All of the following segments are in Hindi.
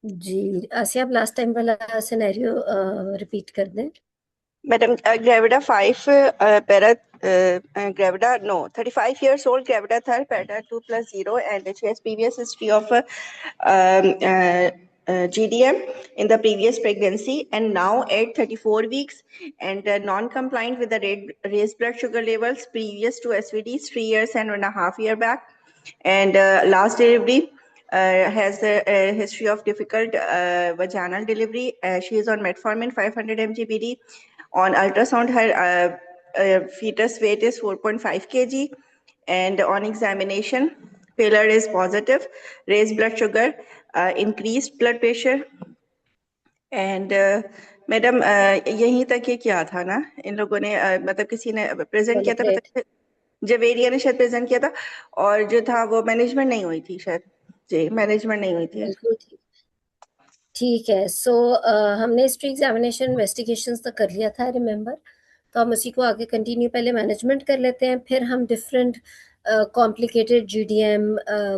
जी आसिया, आप लास्ट टाइम वाला सिनेरियो रिपीट कर दें। Madam, Gravida 5, para, Gravida, no, 35 years old, Gravida third, para 2 plus 0, and she has previous history of GDM in the previous pregnancy, and now at 34 weeks, and non-compliant with the raised blood sugar levels previous to SVDs 3 years and 1.5 years back, and last delivery. Has a history of difficult vaginal delivery. She is on metformin 500 mg BD. On ultrasound, her fetus weight is 4.5 kg, and on examination, pallor is positive, raised blood sugar, increased blood pressure, and madam यहीं तक ये क्या था ना, इन लोगों ने मतलब किसी ने प्रेजेंट चलो किया था, ग्रेट। मतलब जवेरिया ने शायद प्रेजेंट किया था, और जो था वो मैनेजमेंट नहीं हुई थी शायद। जी, मैनेजमेंट नहीं हुई थी। बिल्कुल ठीक। ठीक है, सो हमने हिस्ट्री एग्जामिनेशन इन्वेस्टिगेशंस तक कर लिया था, रिमेम्बर। तो हम उसी को आगे कंटिन्यू, पहले मैनेजमेंट कर लेते हैं, फिर हम डिफरेंट कॉम्प्लिकेटेड जीडीएम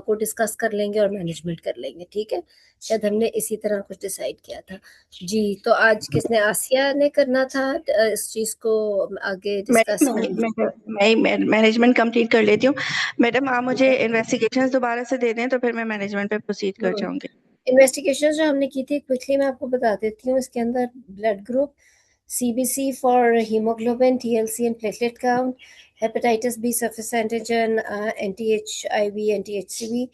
को डिस्कस कर लेंगे और मैनेजमेंट कर लेंगे। ठीक है, शायद हमने इसी तरह कुछ डिसाइड किया था। जी, तो आज किसने, आसिया ने करना था इस चीज को आगे डिस्कस। मैं मैनेजमेंट कंप्लीट कर लेती हूँ। मैडम, आप ठीक मुझे है। इन्वेस्टिगेशंस दोबारा से दे दें तो फिर मैं मैनेजमेंट पे प्रोसीड कर जाऊंगी। इन्वेस्टिगेशन जो हमने की थी क्विकली मैं आपको बता देती हूँ। इसके अंदर blood group, CBC for hemoglobin, TLC and platelet count, hepatitis B surface antigen, anti HIV, anti HCV,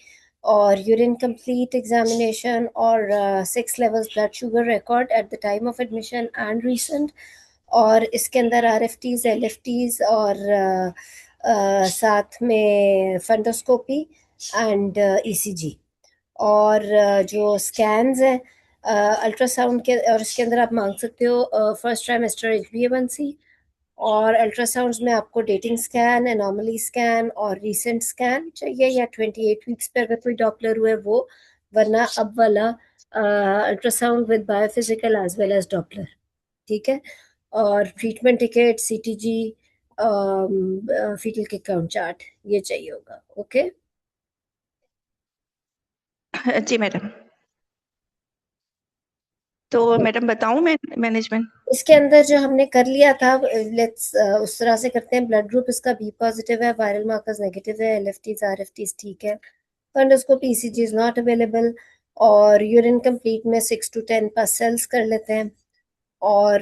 और यूरिन कंप्लीट एग्जामिनेशन, और 6 levels blood sugar record at the time of admission and recent. और इसके अंदर आरएफटीज, एलएफटीज, और साथ में फंडोस्कोपी एंड ईसीजी। और जो स्कैन्स हैं अल्ट्रासाउंड के, और इसके अंदर आप मांग सकते हो फर्स्ट ट्राइमेस्टर HbA1c, और अल्ट्रासाउंड्स में आपको डेटिंग स्कैन, एनॉमली स्कैन और रीसेंट स्कैन चाहिए, या 28 वीक्स पे अगर कोई डॉपलर हुआ है वो, वरना अब वाला ultrasound with biophysical as well as Doppler. ठीक है, और treatment ticket, CTG, fetal kick count chart, ये चाहिए होगा। ओके। जी मैडम, तो मैडम बताऊं मैं मैनेजमेंट। इसके अंदर जो हमने कर लिया था, लेट्स उस तरह से करते हैं। ब्लड ग्रुप इसका बी पॉजिटिव है, वायरल मार्कर्स नेगेटिव है, एलएफटीज आरएफटीज ठीक है, फंडोस्कोप ईसीजी इज नॉट अवेलेबल, और यूरिन कंप्लीट में 6 to 10 पास सेल्स कर लेते हैं, और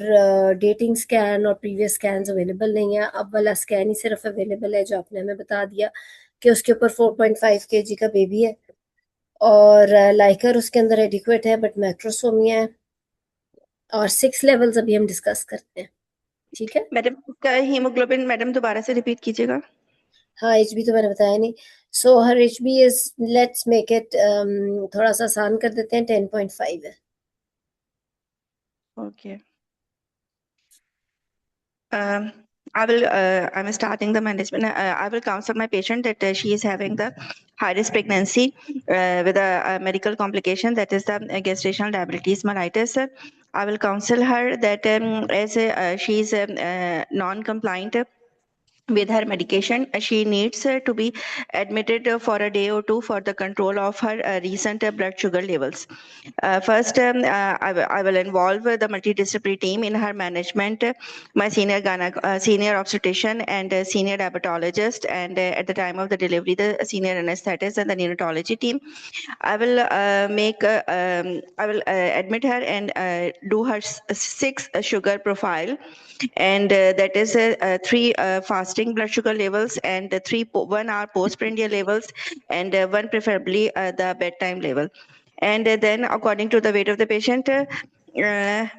डेटिंग स्कैन और प्रीवियस स्कैन अवेलेबल नहीं है। अब वाला स्कैन ही सिर्फ अवेलेबल है जो आपने हमें बता दिया कि उसके ऊपर 4.5 kg का बेबी है, और लाइकर उसके अंदर एडिक्वेट है बट मैक्रोसोमिया है, और 6 लेवल्स अभी हम डिस्कस करते हैं। ठीक है। मैडम, का हीमोग्लोबिन मैडम दोबारा से रिपीट कीजिएगा। हाँ, एचबी तो मैंने बताया नहीं। So her HB is, let's make it थोड़ा सा आसान कर देते हैं, 10.5 है। Okay. I'm starting the management. I will counsel my patient that she is having the high risk pregnancy with a medical complication, that is the gestational diabetes mellitus. I will counsel her that as she is non-compliant with her medication, she needs to be admitted for a day or two for the control of her recent blood sugar levels. First, I will involve the multidisciplinary team in her management, my senior obstetrician and senior diabetologist, and at the time of the delivery, the senior anesthetist and the neonatology team. I will I will admit her and do her 6 sugar profile, and that is 3 fasting blood sugar levels, and 1 hour postprandial levels, and 1 preferably the bedtime level. And then according to the weight of the patient,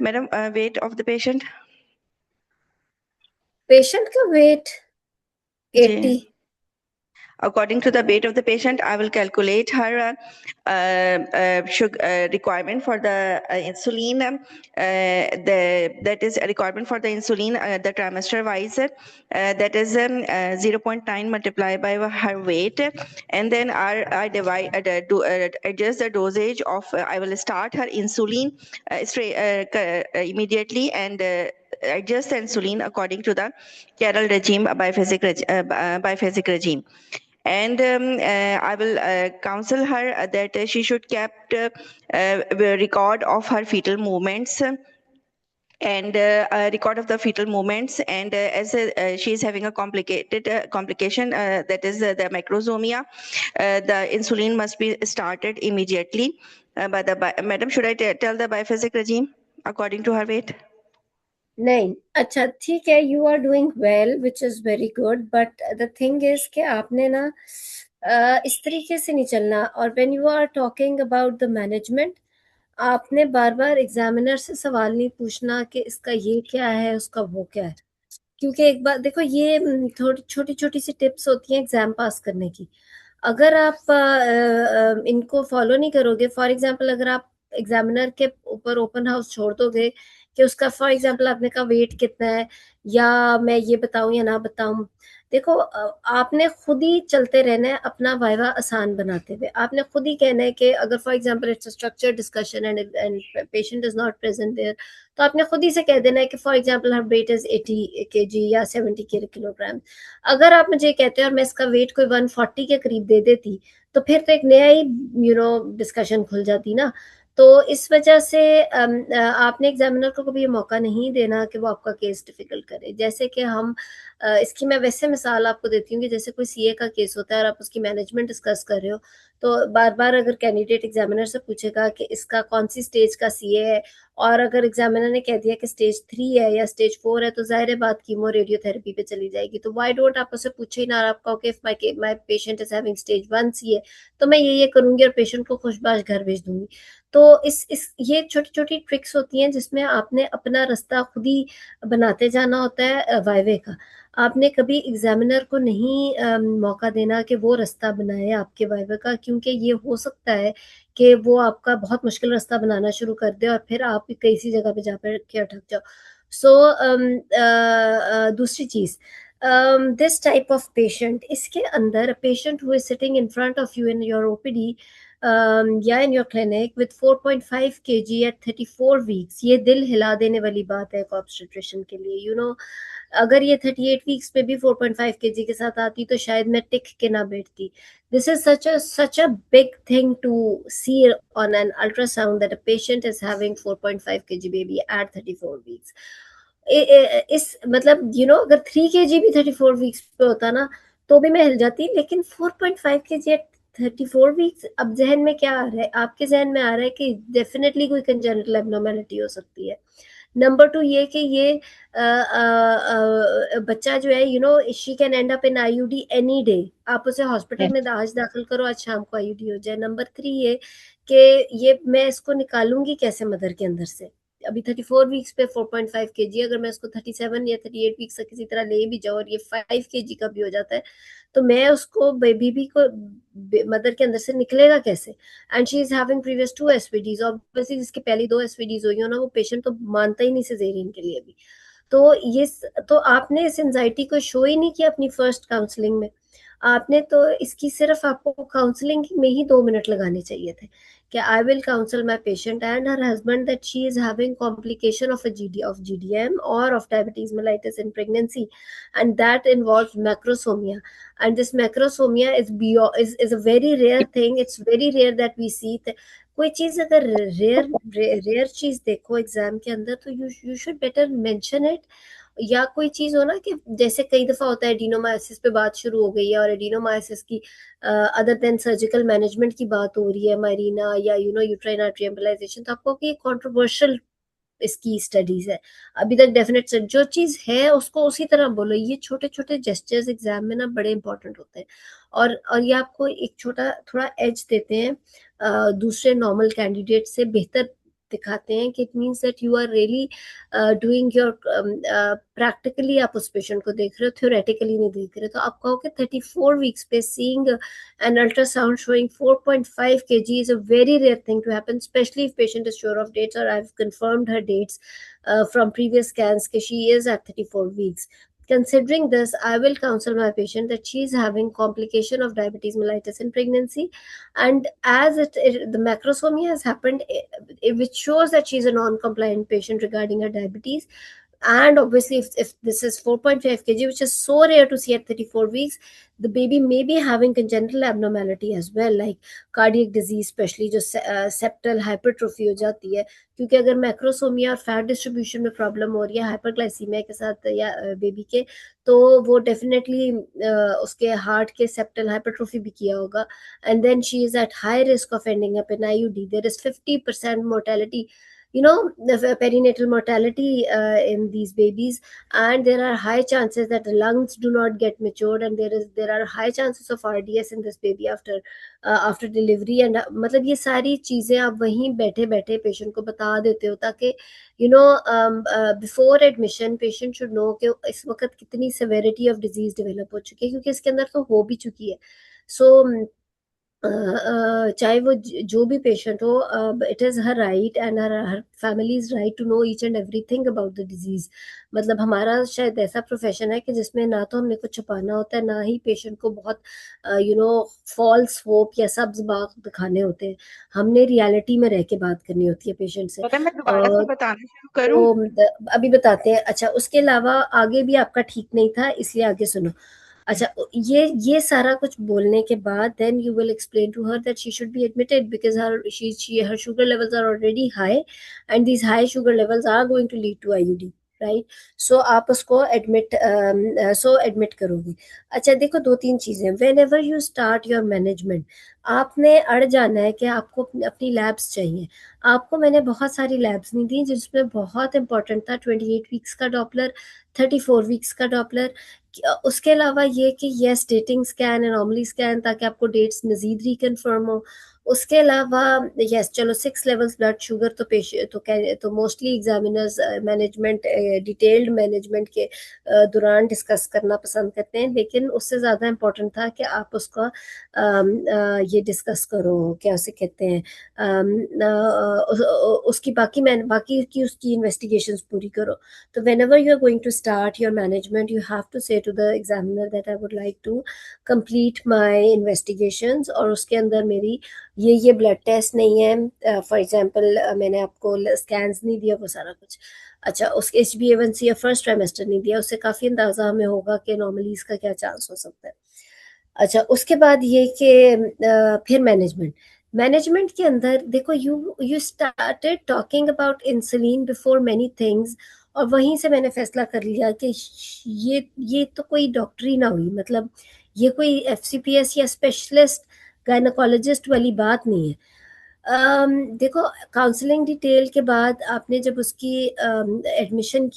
madam, weight of the patient. Patient का wait ji, 80। according to the weight of the patient, I will calculate her sugar requirement for the insulin. That is a requirement for the insulin, the trimester wise. That is 0.9 multiplied by her weight, and then I divide adjust the dosage of. I will start her insulin immediately, and adjust the insulin according to the chiral regime, biphasic regime. And I will counsel her that she should keep a record of her fetal movements and a record of the fetal movements. And as she is having a complicated complication, that is the macrosomia, the insulin must be started immediately. Madam, should I tell the biphasic regime according to her weight? नहीं, अच्छा ठीक है, you are doing well which is very good, but the thing is कि आपने ना इस तरीके से नहीं चलना। और when you are talking about the management, आपने बार बार एग्जामिनर से सवाल नहीं पूछना कि इसका ये क्या है, उसका वो क्या है। क्योंकि एक बात देखो, ये थोड़ी छोटी छोटी सी टिप्स होती हैं एग्जाम पास करने की। अगर आप इनको फॉलो नहीं करोगे, फॉर एग्जाम्पल अगर आप एग्जामिनर के ऊपर ओपन हाउस छोड़ दोगे कि उसका फॉर एग्जाम्पल आपने कहा वेट कितना है, या मैं ये बताऊं या ना बताऊं, देखो आपने खुद ही चलते रहना है अपना वाइवा आसान बनाते हुए। आपने खुद ही कहना है कि अगर for example it's a structured discussion and patient is not present there, तो आपने खुद ही से कह देना है कि for example her weight is 80 kg या 70 किलोग्राम। अगर आप मुझे कहते हैं और मैं इसका वेट कोई 140 के करीब दे देती, तो फिर तो एक नया ही डिस्कशन खुल जाती ना। तो इस वजह से आपने एग्जामिनर को कभी ये मौका नहीं देना कि वो आपका केस डिफिकल्ट करे। जैसे कि हम इसकी मैं वैसे मिसाल आपको देती हूँ कि जैसे कोई सीए का केस होता है और आप उसकी मैनेजमेंट डिस्कस कर रहे हो, तो बार बार अगर कैंडिडेट एग्जामिनर से पूछेगा कि इसका कौन सी स्टेज का सीए है, और अगर एग्जामिनर ने कह दिया कि स्टेज 3 है या स्टेज 4 है, तो जाहिर है बात कीमो रेडियोथेरेपी पे चली जाएगी। तो व्हाई डोंट आप उससे पूछे ही ना, आप कहो कि my patient is having stage 1 CA, तो मैं ये करूंगी और पेशेंट को खुशबाश घर भेज दूंगी। तो इस ये छोटी छोटी ट्रिक्स होती हैं जिसमें आपने अपना रास्ता खुद ही बनाते जाना होता है वाइवे का। आपने कभी एग्जामिनर को नहीं मौका देना कि वो रास्ता बनाए आपके वाइवे का, क्योंकि ये हो सकता है कि वो आपका बहुत मुश्किल रास्ता बनाना शुरू कर दे और फिर आप किसी जगह पे जा कर के अटक जाओ। सो दूसरी चीज, दिस टाइप ऑफ पेशेंट, इसके अंदर patient who is sitting in front of you in your OPD या in your clinic with 4.5 kg at 34 weeks, ये दिल हिला देने वाली बात है एक ऑब्स्टेट्रिशियन के लिए। अगर ये 38 वीक्स पे भी 4.5 kg के साथ आती तो शायद मैं टिक के ना बैठती। This is such a big thing to see on an ultrasound that a patient is having 4.5 kg baby at 34 weeks. इस मतलब अगर 3 kg भी 34 वीक्स पे होता ना, तो भी मैं हिल जाती, लेकिन 4.5 kg एट 34 वीक्स, अब जहन में क्या आ रहा है? आपके जहन में आ रहा है कि डेफिनेटली कोई कंजेनिटल एब्नॉर्मेलिटी हो सकती है। नंबर 2 ये कि ये बच्चा जो है she can end up in IUD any day. आप उसे हॉस्पिटल में आज दाखिल करो, आज शाम को आईयूडी हो जाए। नंबर 3 ये कि ये मैं इसको निकालूंगी कैसे मदर के अंदर से? अभी 34 वीक्स पे 4.5 kg, अगर मैं उसको 37 या 38 वीक्स तक किसी तरह ले भी जाऊँ और ये 5 kg का भी हो जाता है, तो मैं उसको बेबी को मदर के अंदर से निकलेगा कैसे? And she is having previous 2 SVDs, obviously जिसकी पहली 2 एसवीडीज हुई हो ना, वो पेशेंट तो मानता ही नहीं सिजेरियन के लिए भी। तो ये तो आपने इस एंजाइटी को शो ही नहीं किया अपनी फर्स्ट काउंसलिंग में। आपने तो इसकी सिर्फ आपको काउंसलिंग में ही 2 मिनट लगाने चाहिए थे कि I will counsel my patient and her husband that she is having complication of GDM और of diabetes mellitus in pregnancy, and that involves macrosomia, and this macrosomia is a very rare thing. It's very rare that we see कोई चीज अगर रेयर चीज देखो एग्जाम के अंदर, तो you should better mention it. या कोई चीज हो ना कि जैसे कई दफा होता है एडिनोमाइसिस पे बात शुरू हो गई है और एडिनोमाइसिस की अदर देन सर्जिकल मैनेजमेंट की बात हो रही है, माइरीना या यूट्राइन आर्टरी एम्बोलाइजेशन, तो आपको कि कंट्रोवर्शियल इसकी स्टडीज है। अभी तक डेफिनेट जो चीज है उसको उसी तरह बोलो। ये छोटे छोटे जेस्चर्स एग्जाम में ना बड़े इंपॉर्टेंट होते हैं, और ये आपको एक छोटा थोड़ा एज देते हैं, दूसरे नॉर्मल कैंडिडेट से बेहतर दिखाते हैं कि it means that you are really doing your practically आप उस पेशेंट को देख रहे हो, थ्योरेटिकली नहीं देख रहे। तो आप कहो कि 34 वीक्स पे seeing an ultrasound showing 4.5 kg is a very rare thing to happen, especially if patient is sure of dates, or I've confirmed her dates from previous scans that she is at 34 weeks. Considering this, I will counsel my patient that she is having complication of diabetes mellitus in pregnancy, and as the macrosomia has happened, which shows that she is a non-compliant patient regarding her diabetes. And obviously, if this is 4.5 kg, which is so rare to see at 34 weeks, the baby may be having congenital abnormality as well, like cardiac disease, especially जो septal hypertrophy हो जाती है, क्योंकि अगर मैक्रोसोमिया और फैट डिस्ट्रीब्यूशन में प्रॉब्लम हो रही है हाइपरग्लाइसीमिया के साथ या बेबी के, तो वो डेफिनेटली उसके हार्ट के सेप्टल हाइपरट्रोफी भी किया होगा, and then she is at high risk of ending up in IUD. There is 50% mortality, the perinatal mortality in these babies, and there are high chances that the lungs do not get matured, and there are high chances of RDS in this baby after delivery. And मतलब ये सारी चीजें आप वहीं बैठे बैठे पेशेंट को बता देते हो, ताकि before admission patient should know कि इस वक्त कितनी सेवेरिटी ऑफ डिजीज डेवलप हो चुकी है, क्योंकि इसके अंदर तो हो भी चुकी है. सो चाहे वो जो भी पेशेंट हो, it is her right and her family is right to know each and everything about the disease. मतलब हमारा शायद ऐसा प्रोफेशन है कि जिसमें ना तो हमने कुछ छुपाना होता है, ना ही पेशेंट को बहुत फॉल्स होप या सब्ज बाग दिखाने होते हैं. हमने रियलिटी में रह के बात करनी होती है पेशेंट से. पता है, मैं दोबारा से बताना शुरू करूं? तो अभी बताते हैं. अच्छा, उसके अलावा आगे भी आपका ठीक नहीं था, इसलिए आगे सुनो. अच्छा, ये सारा कुछ बोलने के बाद then you will explain to her that she should be admitted because her sugar levels are already high, and these high sugar levels are going to lead to IUD, right. So आप उसको एडमिट करोगे. अच्छा देखो, दो तीन चीजें. Whenever you start your management, आपने अड़ जाना है कि आपको अपनी लैब्स चाहिए. आपको मैंने बहुत सारी लैब्स नहीं दी, जिसमें बहुत इंपॉर्टेंट था 28 वीक्स का डॉपलर, 34 वीक्स का डॉपलर. उसके अलावा ये कि yes, dating scan, anomaly scan, ताकि आपको डेट्स मजीद रिकन्फर्म हो. उसके अलावा यस, चलो 6 लेवल्स ब्लड शुगर तो mostly examiners management, detailed management के दौरान डिस्कस करना पसंद करते हैं, लेकिन उससे ज़्यादा इम्पोर्टेंट था कि आप उसका ये डिस्कस करो, क्या उसे कहते हैं, उसकी बाकी की उसकी इन्वेस्टिगेशंस पूरी करो. तो whenever you are going to start your management, you have to say to the examiner that I would like to complete my investigations, और उसके अंदर मेरी ये ब्लड टेस्ट नहीं है, फॉर एग्जांपल मैंने आपको स्कैन्स नहीं दिया, वो सारा कुछ. अच्छा, उसके HbA1c या फर्स्ट ट्राइमेस्टर नहीं दिया, उससे काफ़ी अंदाज़ा हमें होगा कि नॉर्मलीज का क्या चांस हो सकता है. अच्छा, उसके बाद ये कि फिर मैनेजमेंट के अंदर देखो, you started talking about insulin before many things, और वहीं से मैंने फैसला कर लिया कि ये तो कोई डॉक्टरी ना हुई, मतलब ये कोई FCPS या स्पेशलिस्ट गायनोकोलॉजिस्ट वाली बात नहीं है. देखो, काउंसलिंग डिटेल के बाद आपने जब उसकी एडमिशन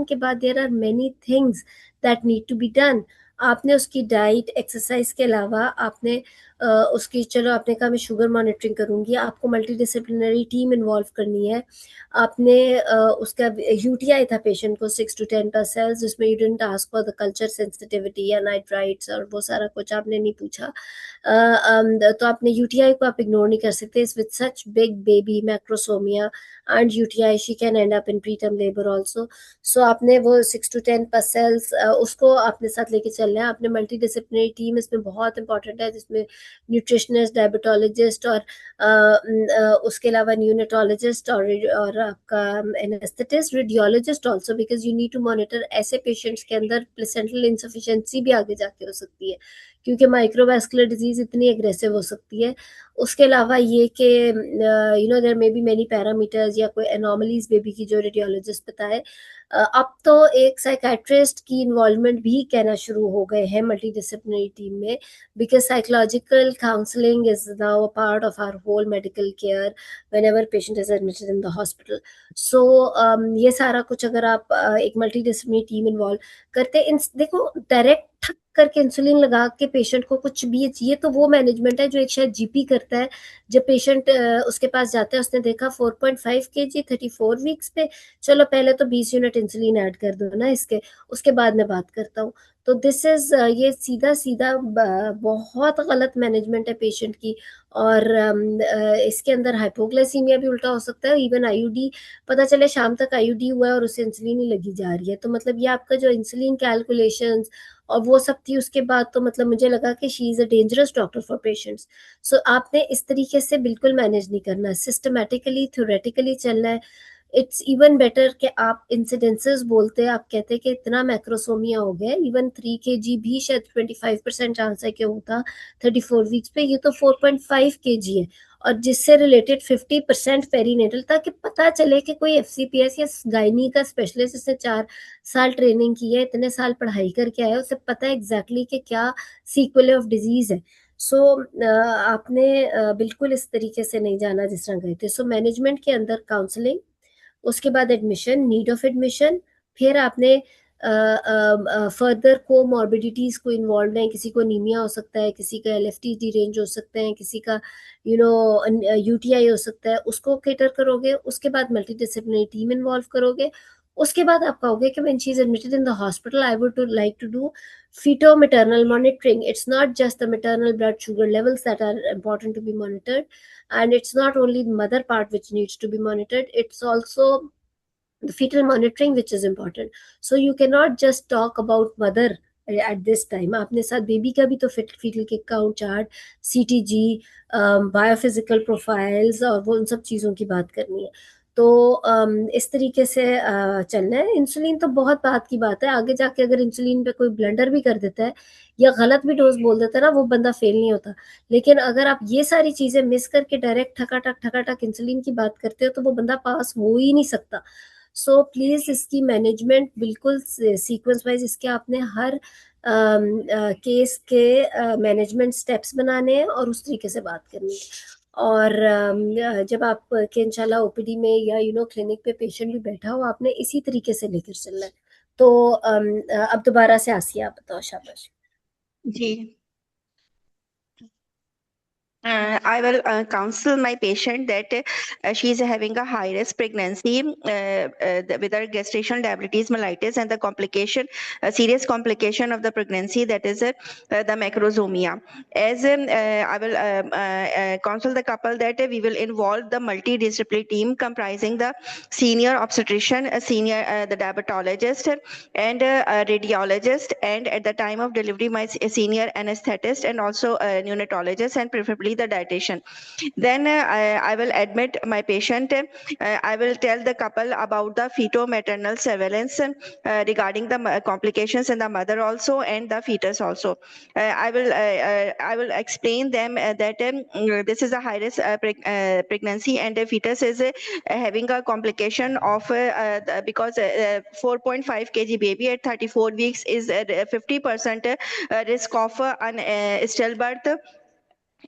के बाद there are many things that need to be done. आपने उसकी डाइट, एक्सरसाइज के अलावा आपने उसकी, चलो आपने कहा मैं शुगर मॉनिटरिंग करूंगी, आपको मल्टी डिसिप्लिनरी टीम इन्वॉल्व करनी है. आपने उसका UTI था पेशेंट को 6 to 10 का सेल्स, जिसमें you didn't ask for the culture sensitivity या नाइट्राइट्स और वो सारा कुछ आपने नहीं पूछा. तो आपने UTI को आप इग्नोर नहीं कर सकते. With such big baby, macrosomia and UTI, she can end up in preterm labour also. So आपने वो 6 to 10 सेल्स उसको आपने साथ लेके चलना है. आपने मल्टी डिसिप्लिनरी टीम इसमें बहुत इंपॉर्टेंट है, जिसमें न्यूट्रिशनिस्ट, डायबिटोलॉजिस्ट और उसके अलावा न्यूनेटोलॉजिस्ट और आपका anaesthetist, radiologist also, because you need to monitor ऐसे पेशेंट्स के अंदर प्लेसेंटल इंसफिशिएंसी भी आगे जाके हो सकती है, क्योंकि माइक्रोवास्कुलर डिजीज इतनी एग्रेसिव हो सकती है. उसके अलावा ये कि there may be many parameters या कोई एनॉमलीज बेबी की जो रेडियोलॉजिस्ट बताए. अब तो एक साइकेट्रिस्ट की इन्वॉल्वमेंट भी कहना शुरू हो गए हैं मल्टी डिसिप्लिनरी टीम में, because psychological counseling is now a part of our whole medical care whenever patient is admitted in the hospital. So ये सारा कुछ अगर आप एक मल्टीडिसिप्लिनरी टीम इन्वॉल्व करते हैं, देखो डायरेक्ट ठक करके इंसुलिन लगा के पेशेंट को कुछ भी, ये तो वो मैनेजमेंट है जो एक शायद GP करता है. जब पेशेंट उसके पास जाता है, उसने देखा 4.5 kg 34 वीक्स पे, चलो पहले तो 20 यूनिट इंसुलिन ऐड कर दो ना इसके, उसके बाद मैं बात करता हूँ. तो दिस इज ये सीधा सीधा बहुत गलत मैनेजमेंट है पेशेंट की. और इसके अंदर हाइपोग्लाइसीमिया भी उल्टा हो सकता है. इवन IUD, पता चले शाम तक IUD हुआ है और उसे इंसुलिन ही लगी जा रही है. तो मतलब ये आपका जो इंसुलिन कैलकुलेशंस और वो सब थी, उसके बाद तो मतलब मुझे लगा कि she is a dangerous doctor for patients. So आपने इस तरीके से बिल्कुल मैनेज नहीं करना है, सिस्टमेटिकली थ्योरेटिकली चलना है. इट्स इवन बेटर कि आप इंसिडेंसेस बोलते हैं, आप कहते हैं कि इतना मैक्रोसोमिया हो गया, इवन 3 kg भी शायद 25% चांस है कि होता 34 वीक्स पे, ये तो 4.5 kg है, और जिससे रिलेटेड 50% पेरीनेटल, ताकि पता चले कि कोई FCPS या गायनी का स्पेशलिस्ट, इसने 4 साल ट्रेनिंग की है, इतने साल पढ़ाई करके आया, उसे पता है एग्जैक्टली कि क्या सीक्वल ऑफ डिजीज है। सो आपने बिल्कुल इस तरीके से नहीं जाना जिस तरह गए थे। सो मैनेजमेंट के अंदर काउंसलिंग, उसके बाद एडमिशन, नीड ऑफ एडमिशन, फिर आपने फर्दर को मॉर्बिडिटीज को इन्वॉल्व है, किसी को अनीमिया हो सकता है, किसी का LFT रेंज हो सकते हैं, किसी का UTI हो सकता है, उसको केटर करोगे। उसके बाद मल्टी डिसिप्लिनरी टीम इन्वॉल्व करोगे। उसके बाद आप कहोगे कि when she is admitted in the hospital, I would like to do fetal maternal monitoring. It's not just the maternal blood sugar levels that are important to be monitored, and it's not only the mother part which needs to be monitored, it's also the fetal monitoring which is important. So you cannot just talk about mother at this time. आपने साथ बेबी का भी तो fetal kick count chart, CTG, biophysical profiles और वो उन सब चीज़ों की बात करनी है। तो इस तरीके से चलना है। इंसुलिन तो बहुत बात की बात है, आगे जाके अगर इंसुलिन पे कोई ब्लंडर भी कर देता है या गलत भी डोज बोल देता है ना, वो बंदा फेल नहीं होता। लेकिन अगर आप ये सारी चीजें मिस करके डायरेक्ट ठकाठक इंसुलिन की बात करते हो, तो वो बंदा पास हो ही नहीं सकता। सो प्लीज इसकी मैनेजमेंट बिल्कुल सीक्वेंस वाइज, इसके आपने हर केस के मैनेजमेंट स्टेप्स बनाने हैं और उस तरीके से बात करनी है। और जब आप के इंशाल्लाह OPD में या क्लिनिक पे पेशेंट भी बैठा हो, आपने इसी तरीके से लेकर चलना है। तो अब दोबारा से आसिया, आप बताओ। शाबाश जी। I will counsel my patient that she is having a high risk pregnancy with her gestational diabetes mellitus, and the complication, serious complication of the pregnancy, that is the macrosomia. As I will counsel the couple that we will involve the multidisciplinary team comprising the senior obstetrician, the diabetologist, and a radiologist, and at the time of delivery, my senior anesthetist, and also a neonatologist, and preferably the dietitian. Then I will admit my patient. I will tell the couple about the feto-maternal surveillance regarding the complications in the mother also and the fetus also. I will explain them that this is a high risk pregnancy, and the fetus is having a complication of because 4.5 kg baby at 34 weeks is 50% risk of stillbirth,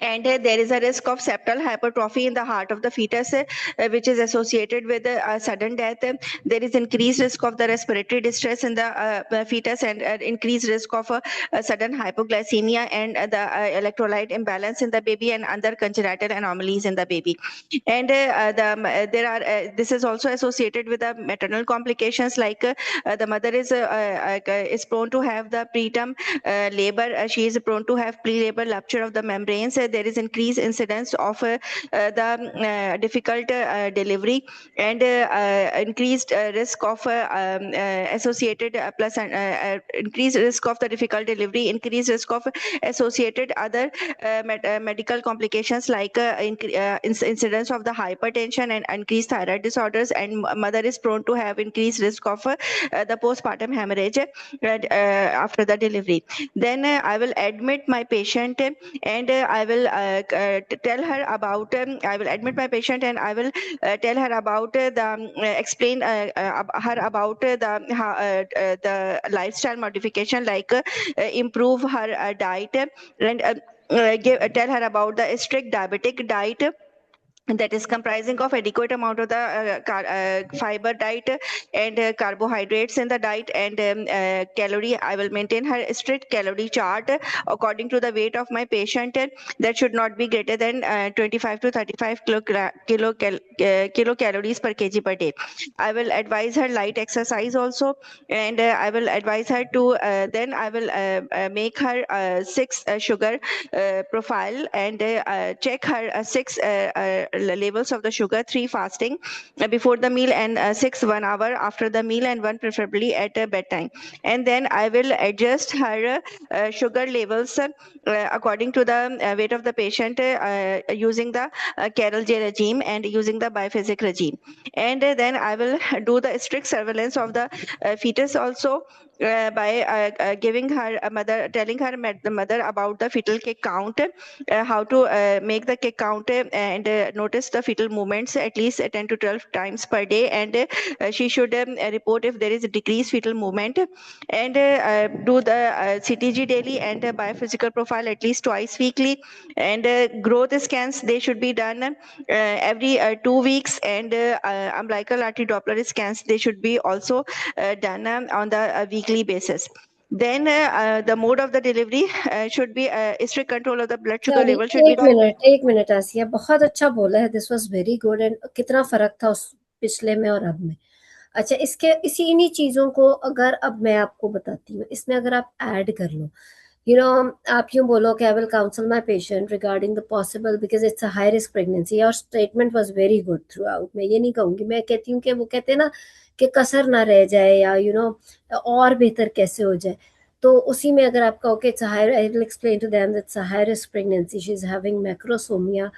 and there is a risk of septal hypertrophy in the heart of the fetus, which is associated with sudden death. There is increased risk of the respiratory distress in the fetus, and increased risk of sudden hypoglycemia, and the electrolyte imbalance in the baby, and other congenital anomalies in the baby. And this is also associated with the maternal complications, like the mother is prone to have the preterm labor. She is prone to have pre-labor rupture of the membranes. There is increased incidence of the difficult delivery, and increased risk of associated plus increased risk of the difficult delivery, increased risk of associated other medical complications, like incidence of the hypertension and increased thyroid disorders, and mother is prone to have increased risk of the postpartum hemorrhage after the delivery. Then I will admit my patient, and I will tell her about. I will admit my patient, and I will tell her about explain her about the lifestyle modification, like improve her diet, and tell her about the strict diabetic diet that is comprising of adequate amount of the fiber diet and carbohydrates in the diet, and calorie. I will maintain her strict calorie chart according to the weight of my patient, that should not be greater than 25 to 35 kilocalories per kg per day. I will advise her light exercise also, and I will advise her to then I will make her 6 sugar profile, and check her 6 levels of the sugar, 3 fasting before the meal, and 6 1 hour after the meal, and 1 preferably at bedtime. And then I will adjust her sugar levels according to the weight of the patient using the Carroll J regime and using the biphasic regime. And then I will do the strict surveillance of the fetus also by giving her a mother, telling her the mother about the fetal kick count, how to make the kick count and notice the fetal movements at least 10 to 12 times per day, and she should report if there is a decreased fetal movement, and do the CTG daily and biophysical profile at least twice weekly, and growth scans, they should be done every 2 weeks, and umbilical artery Doppler scans, they should be also done on the weekly basis. Then the mode of the delivery should be strict control of the blood sugar sorry, level should be there. एक मिनट आसिया, बहुत अच्छा बोला है, this was very good. And कितना फर्क था उस पिछले में और अब में। अच्छा, इसके इन्हीं चीजों को अगर अब मैं आपको बताती हूँ, इसमें अगर आप ऐड कर लो, आप यूं बोलो कि I will counsel my patient regarding the possible, because it's a high risk pregnancy. और statement was very good throughout. मैं ये नहीं कहूंगी, मैं कहती हूँ कि वो कहते हैं ना कि कसर ना रह जाए, या और बेहतर कैसे हो जाए। तो उसी में अगर आपका okay, it's high, I will explain to them that's a high risk pregnancy, she is having macrosomia,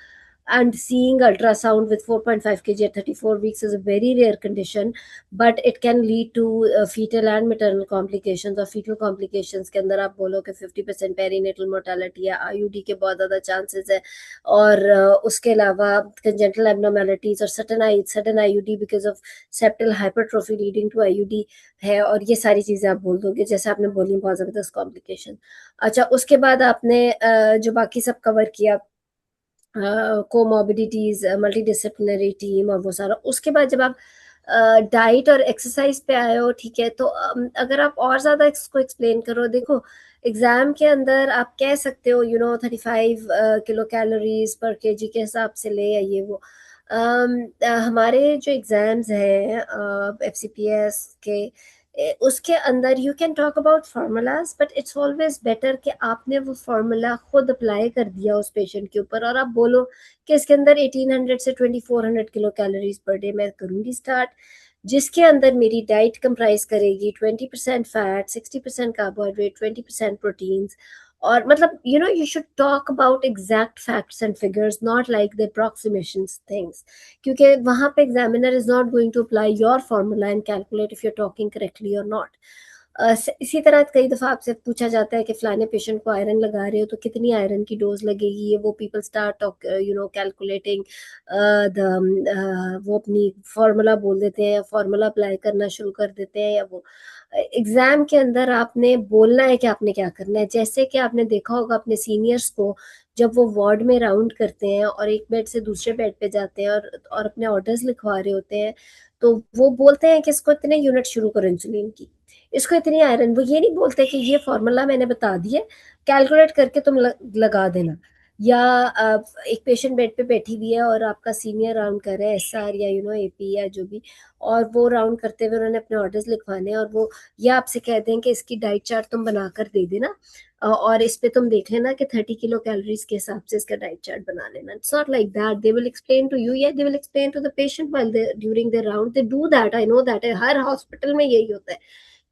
and seeing ultrasound with 4.5 kg at 34 weeks is a very rare condition, but it can lead to fetal and maternal complications। और fetal complications के अंदर आप बोलो कि 50% perinatal mortality है, IUD के बहुत ज़्यादा chances है, और उसके अलावा congenital abnormalities और sudden IUD because of septal hypertrophy leading to IUD है, और ये सारी चीज़ें आप बोल दोगे जैसे आपने बोली, बहुत ज़बरदस्त कॉम्प्लिकेशन। अच्छा, उसके बाद आपने जो बाकी सब कवर किया, कोमॉर्बिडिटीज, मल्टीडिसिप्लिनरी टीम और वो सारा, उसके बाद जब आप डाइट और एक्सरसाइज पे आए हो, ठीक है, तो अगर आप और ज्यादा इसको एक्सप्लेन करो। देखो, एग्जाम के अंदर आप कह सकते हो 35 किलो कैलोरीज पर केजी के हिसाब से ले, या ये वो। हमारे जो एग्जाम्स हैं FCPS के, उसके अंदर you can talk about formulas, but it's always better कि आपने वो फार्मूला खुद अप्लाई कर दिया उस पेशेंट के ऊपर, और आप बोलो कि इसके अंदर 1800 से 2400 किलो कैलोरीज पर डे मैं करूंगी स्टार्ट, जिसके अंदर मेरी डाइट कंप्राइज करेगी 20% फैट, 60% कार्बोहाइड्रेट, 20% प्रोटीन्स। और मतलब you should talk about exact facts and figures, not like the approximations things, क्योंकि वहां पे examiner is not going to apply your formula and calculate if you're talking correctly or not। इसी तरह कई दफा आपसे पूछा जाता है कि फलाने पेशेंट को आयरन लगा रहे हो तो कितनी आयरन की डोज लगेगी, ये वो पीपल स्टार्ट कैलकुलेटिंग द वो अपनी फार्मूला बोल देते हैं, फार्मूला अप्लाई करना शुरू कर देते हैं, या वो एग्जाम के अंदर आपने बोलना है कि आपने क्या करना है। जैसे कि आपने देखा होगा अपने सीनियर्स को, जब वो वार्ड में राउंड करते हैं और एक बेड से दूसरे बेड पे जाते हैं और अपने ऑर्डर्स लिखवा रहे होते हैं, तो वो बोलते हैं कि इसको इतने यूनिट शुरू करो इंसुलिन की, इसको इतनी आयरन। वो ये नहीं बोलते कि ये फॉर्मूला मैंने बता दिया, कैलकुलेट करके तुम लगा देना। या एक पेशेंट बेड पे बैठी हुई है और आपका सीनियर राउंड कर रहा है, SR या AP या जो भी, और वो राउंड करते हुए उन्होंने अपने ऑर्डर्स लिखवाने हैं, और वो या आपसे कह दें कि इसकी डाइट चार्ट तुम बनाकर दे देना, और इस पे तुम देख लेना कि 30 किलो कैलोरीज के हिसाब से इसका डाइट चार्ट बना लेना। It's not like that. They will explain to you, या they will explain to the patient while they during the round, they do that, I know that. हर हॉस्पिटल में यही होता है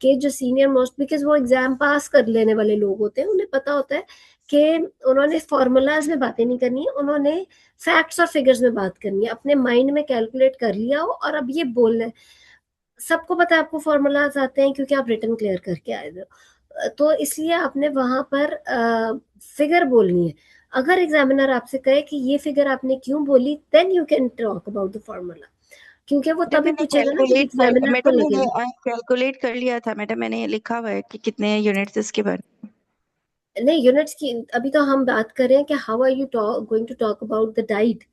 कि जो सीनियर मोस्ट, बिकॉज वो एग्जाम पास कर लेने वाले लोग होते हैं, उन्हें पता होता है कि उन्होंने फॉर्मूलाज में बातें नहीं करनी है, उन्होंने फैक्ट्स और फिगर्स में बात करनी है, अपने माइंड में कैलकुलेट कर लिया हो और अब ये बोलना है। सबको पता है आपको फॉर्मूलाज आते हैं क्योंकि आप रिटर्न क्लियर करके आए हो, तो इसलिए आपने वहां पर फिगर बोलनी है। अगर एग्जामिनर आपसे कहे कि ये फिगर आपने क्यों बोली, then you can talk about the formula, क्योंकि वो तभी पूछेगा ना जब एग्जामिनर को मैडम लगेगा। मैंने कैलकुलेट कर लिया था मैडम, मैंने लिखा हुआ है कि कितने यूनिट्स इसके बारे में। नहीं, यूनिट्स की अभी तो हम बात कर रहे हैं कि how are you going to talk about the diet.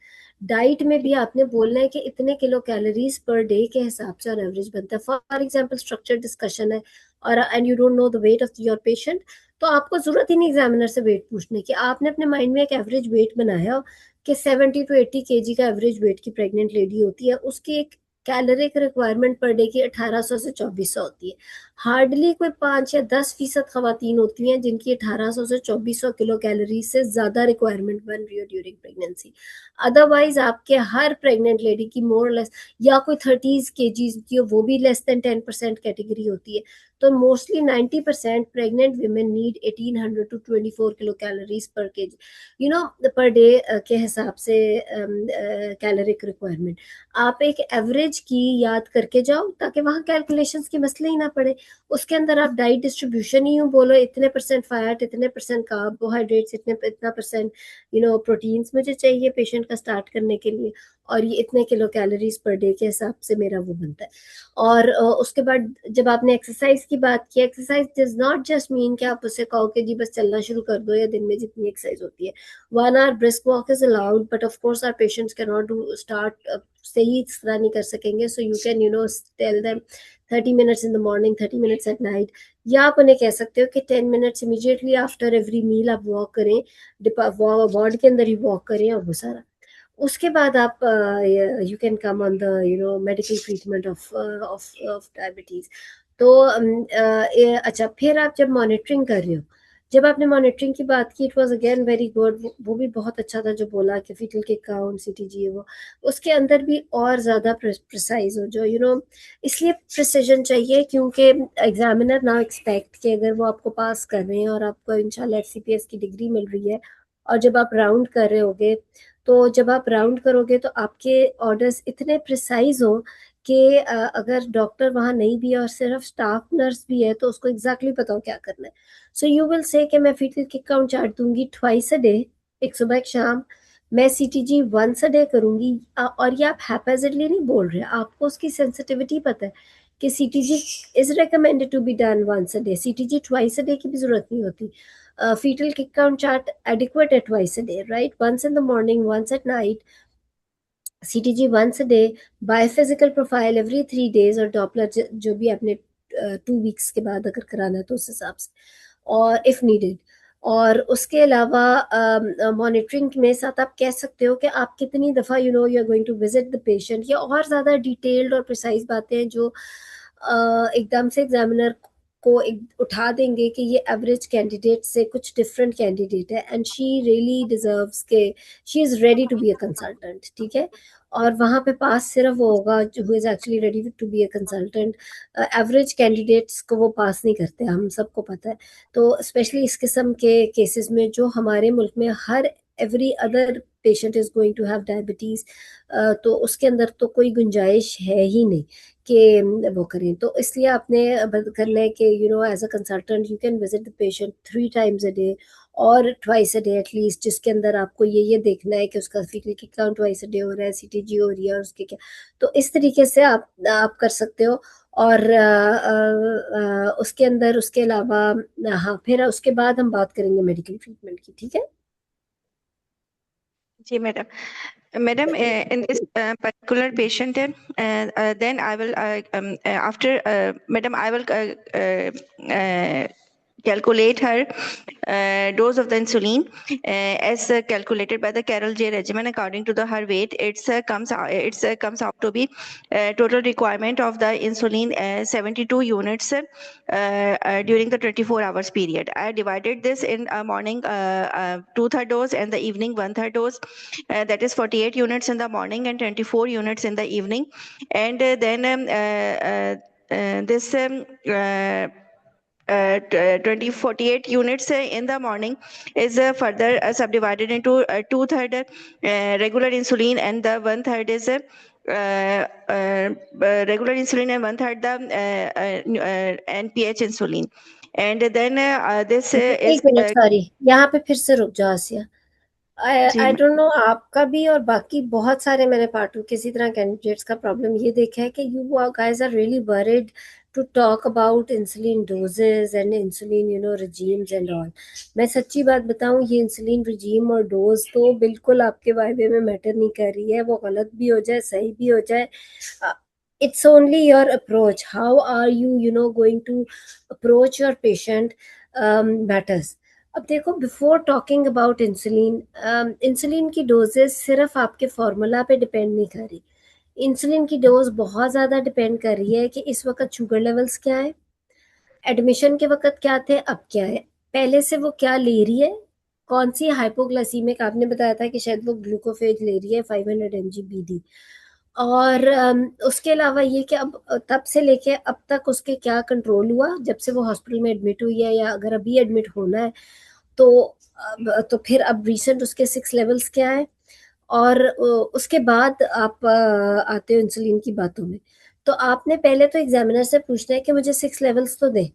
Diet में भी आपने बोलना है कि इतने किलो कैलोरीज पर डे के हिसाब से और एवरेज बनता है। फॉर एग्जांपल स्ट्रक्चर डिस्कशन है और and you don't know the weight of your patient, तो आपको जरूरत ही नहीं एग्जामिनर से वेट पूछने की। आपने अपने माइंड में एक एवरेज वेट बनाया कि 70 to 80 kg का एवरेज वेट की प्रेग्नेंट लेडी होती है, उसकी एक कैलोरिक रिक्वायरमेंट पर डे की 1800 से 2400 होती है। हार्डली कोई 5 या 10% खवातीन होती हैं जिनकी 1800 से 2400 किलो कैलोरी से ज़्यादा रिक्वायरमेंट बन रही हो ड्यूरिंग प्रेगनेंसी। अदरवाइज आपके हर प्रेग्नेंट लेडी की मोर लेस, या कोई 30 केजीज की हो वो भी लेस देन 10% कैटेगरी होती है। तो mostly 90% pregnant women need 1800 to 24 kilo calories per kg, per day के हिसाब से कैलोरिक रिक्वायरमेंट। आप एक एवरेज की याद करके जाओ ताकि वहां कैलकुलेशंस के मसले ही ना पड़े। उसके अंदर आप डाइट डिस्ट्रीब्यूशन ही यूं बोलो, इतने परसेंट फैट, इतने परसेंट कार्बोहाइड्रेट्स, इतना परसेंट प्रोटीन्स मुझे चाहिए पेशेंट का स्टार्ट करने के लिए, और ये इतने किलो कैलोरीज पर डे के हिसाब से मेरा वो बनता है। और उसके बाद जब आपने एक्सरसाइज की बात की, exercise does not just mean कि आप उससे कहो कि जी बस चलना शुरू कर दो या दिन में जितनी एक्सरसाइज होती है। 1 hour brisk walk is allowed, but of course our patients cannot do start से ही इस तरह नहीं कर सकेंगे। So you can tell them 30 minutes in the morning, 30 minutes at night, या आप उन्हें कह सकते हो कि 10 minutes immediately after every meal आप वॉक करें, वार्ड के अंदर ही वॉक करें, और वो सारा। उसके बाद आप you can come on the medical treatment of of diabetes. तो अच्छा, फिर आप जब मॉनिटरिंग कर रहे हो, जब आपने मॉनिटरिंग की बात की, it was again very good, वो भी बहुत अच्छा था जो बोला कि फीटल के काउंट सीटीजी है वो, उसके अंदर भी और ज़्यादा प्रिसाइज हो जो इसलिए प्रिसीजन चाहिए क्योंकि एग्जामिनर ना एक्सपेक्ट कि अगर वो आपको पास कर रहे हैं और आपको इंशाल्लाह एफसीपीएस की डिग्री मिल रही है, और जब आप राउंड कर रहे होगे, तो जब आप राउंड करोगे तो आपके ऑर्डर्स इतने प्रिसाइज हो कि अगर डॉक्टर वहाँ नहीं भी है और सिर्फ स्टाफ नर्स भी है तो उसको एग्जैक्टली पता हो क्या करना है। सो यू विल से कि मैं फीटल किक काउंट चार्ट दूंगी ट्वाइस अ डे, एक सुबह एक शाम। मैं सीटीजी वंस अ डे करूंगी, और ये आप हैपेजिडली नहीं बोल रहे, आपको उसकी सेंसिटिविटी पता है कि CTG is recommended to be done once a day, CTG twice a day की भी जरूरत नहीं होती। Fetal kick count chart adequate at twice a day, right? Once in the morning, once at night, CTG once a day, biophysical profile every 3 days, और डॉपलर जो भी आपने 2 weeks के बाद अगर कराना है तो उस हिसाब से, और इफ नीडेड। और उसके अलावा मॉनिटरिंग में साथ आप कह सकते हो कि आप कितनी दफ़ा you are going to visit the patient, या और ज़्यादा डिटेल्ड और प्रिसाइज बातें हैं जो एकदम से एग्जामिनर को उठा देंगे कि ये एवरेज कैंडिडेट से कुछ डिफरेंट कैंडिडेट है, एंड शी रियली डिजर्व्स के she is ready to be a consultant, ठीक है। और वहाँ पे पास सिर्फ वो होगा जो who is actually ready to be a consultant. Average candidates को वो पास नहीं करते, हम सबको पता है। तो स्पेशली इस किस्म के केसेस में जो हमारे मुल्क में हर every other patient is going to have diabetes, तो उसके अंदर तो कोई गुंजाइश है ही नहीं कि वो करें। तो इसलिए आपने करना है कि as a consultant you can visit the patient 3 times a day और ट्वाइस अ डे एटलीस्ट, जिसके अंदर आपको ये देखना है कि उसका fetal kick count twice a day हो रहा है, सीटीजी हो रही है, और उसके क्या। तो इस तरीके से आप कर सकते हो। और उसके अंदर उसके अलावा, हाँ, फिर उसके बाद हम बात करेंगे मेडिकल ट्रीटमेंट की, ठीक है। जी madam. Madam, in this particular patient, then I will, after, Madam, I will calculate her dose of the insulin as calculated by the Carroll J regimen according to her weight. It comes out to be total requirement of the insulin 72 units during the 24 hours period. I divided this in morning 2/3 dose and the evening 1/3 dose. That is 48 units in the morning and 24 units in the evening. And then this 48 units in the morning is further subdivided into 2/3 regular insulin, and the 1/3 is regular insulin, and 1/3 the NPH insulin. And then this is एक मिनट, सॉरी, यहाँ पे फिर से रुक जाओ आसिया। आई डोंट नो, आपका भी और बाकी बहुत सारे मैंने पार्ट टू किसी तरह कैंडिडेट्स का प्रॉब्लम ये देखा है कि you guys are really worried to talk about insulin doses and insulin regimes and all. मैं सच्ची बात बताऊं, ये इंसुलिन रिजीम और डोज तो बिल्कुल आपके वाइवे में मैटर नहीं कर रही है, वो गलत भी हो जाए सही भी हो जाए, it's only your approach. How are you going to approach your patient matters. अब देखो, before talking about insulin, insulin की डोजेस सिर्फ आपके फॉर्मूला पे डिपेंड नहीं कर रही। इंसुलिन की डोज बहुत ज़्यादा डिपेंड कर रही है कि इस वक्त शुगर लेवल्स क्या है, एडमिशन के वक्त क्या थे, अब क्या है, पहले से वो क्या ले रही है, कौन सी हाइपोग्लाइसीमिक, आपने बताया था कि शायद वो ग्लूकोफेज ले रही है 500 mg BD। और उसके अलावा ये कि अब तब से लेके अब तक उसके क्या कंट्रोल हुआ, जब से वो हॉस्पिटल में एडमिट हुई है या अगर अभी एडमिट होना है तो तो फिर अब रिसेंट उसके 6 लेवल्स क्या है। और उसके बाद आप आते हो इंसुलिन की बातों में। तो आपने पहले तो एग्जामिनर से पूछना है कि मुझे 6 लेवल्स तो दे।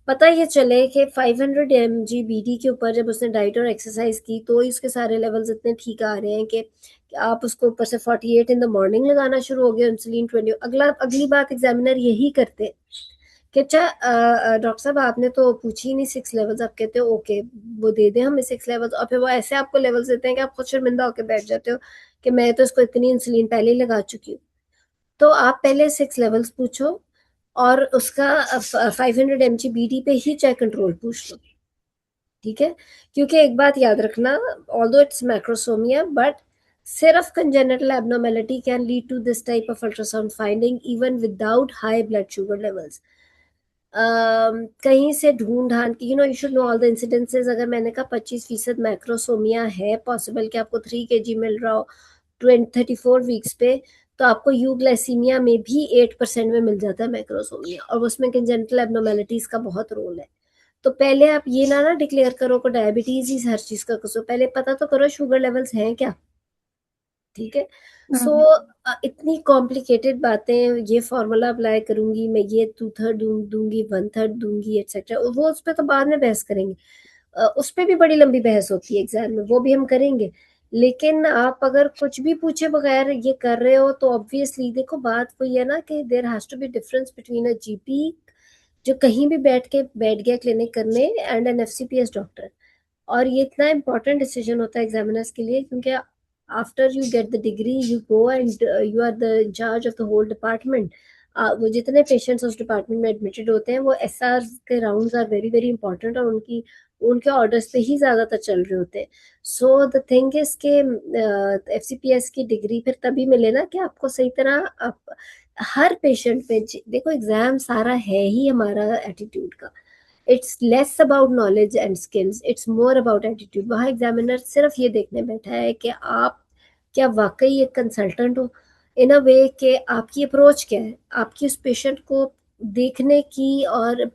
पता ये चले कि 500 mg BD के ऊपर जब उसने डाइट और एक्सरसाइज की तो ही उसके सारे लेवल्स इतने ठीक आ रहे हैं कि आप उसको ऊपर से 48 इन द मॉर्निंग लगाना शुरू हो गया, इंसुलिन 20। अगली बात एग्जामिनर यही करते कि अच्छा डॉक्टर साहब आपने तो पूछी ही नहीं 6 लेवल्स, आप कहते हो ओके वो दे दें हमें 6 लेवल्स, और फिर वो ऐसे आपको लेवल्स देते हैं कि आप खुद शर्मिंदा होकर बैठ जाते हो कि मैं तो इसको इतनी इंसुलिन पहले ही लगा चुकी हूँ। तो आप पहले 6 लेवल्स पूछो और उसका 500 mg BD पे ही चाहे कंट्रोल पूछ लो, ठीक है। क्योंकि एक बात याद रखना, ऑल्दो इट्स मैक्रोसोमिया बट सिर्फ congenital abnormality can lead to this type of ultrasound finding even without high blood sugar levels. कहीं से ढूंढ ढांड की, you should know all the incidences. अगर मैंने कहा 25% मैक्रोसोमिया है, पॉसिबल कि आपको 3 kg मिल रहा हो 34 वीक्स पे, तो आपको यूग्लाइसीमिया में भी 8% में मिल जाता है मैक्रोसोमिया, और उसमें कंजेनिटल एब्नॉर्मेलिटीज का बहुत रोल है। तो पहले आप ये ना डिक्लेयर करो को डायबिटीज ही हर चीज का कसूर, पहले पता तो करो शुगर लेवल्स हैं क्या, ठीक है। सो हम्म। इतनी कॉम्प्लिकेटेड बातें, ये फॉर्मूला अप्लाई करूंगी मैं, ये 2/3 दूंगी, 1/3 दूंगी, एक्सेट्रा, वो उस पर तो बाद में बहस करेंगे। उस पर भी बड़ी लंबी बहस होती है एग्जाम में, वो भी हम करेंगे। लेकिन आप अगर कुछ भी पूछे बगैर ये कर रहे हो तो ऑब्वियसली देखो बात वही है ना कि there has to be difference between a GP जो कहीं भी बैठ गया क्लिनिक करने एंड एन एफसीपीएस डॉक्टर। और ये इतना इम्पोर्टेंट डिसीजन होता है एग्जामिनर्स के लिए, क्योंकि after you get the degree you go and you are the in charge of the whole department. वो जितने पेशेंट्स उस डिपार्टमेंट में एडमिटेड होते हैं वो एसआर के rounds are very very important, और उनके ऑर्डर्स पे ही ज्यादातर चल रहे होते हैं। सो द थिंग इज के एफसीपीएस की डिग्री फिर तभी मिले ना कि आपको सही तरह आप हर पेशेंट पे देखो, एग्जाम सारा है ही हमारा एटीट्यूड का। It's less about knowledge and skills, it's more about attitude. वहाँ एग्जामिनर सिर्फ ये देखने बैठा है कि आप क्या वाकई एक कंसल्टेंट हो, इन अ वे कि आपकी अप्रोच क्या है, आपकी उस पेशेंट को देखने की और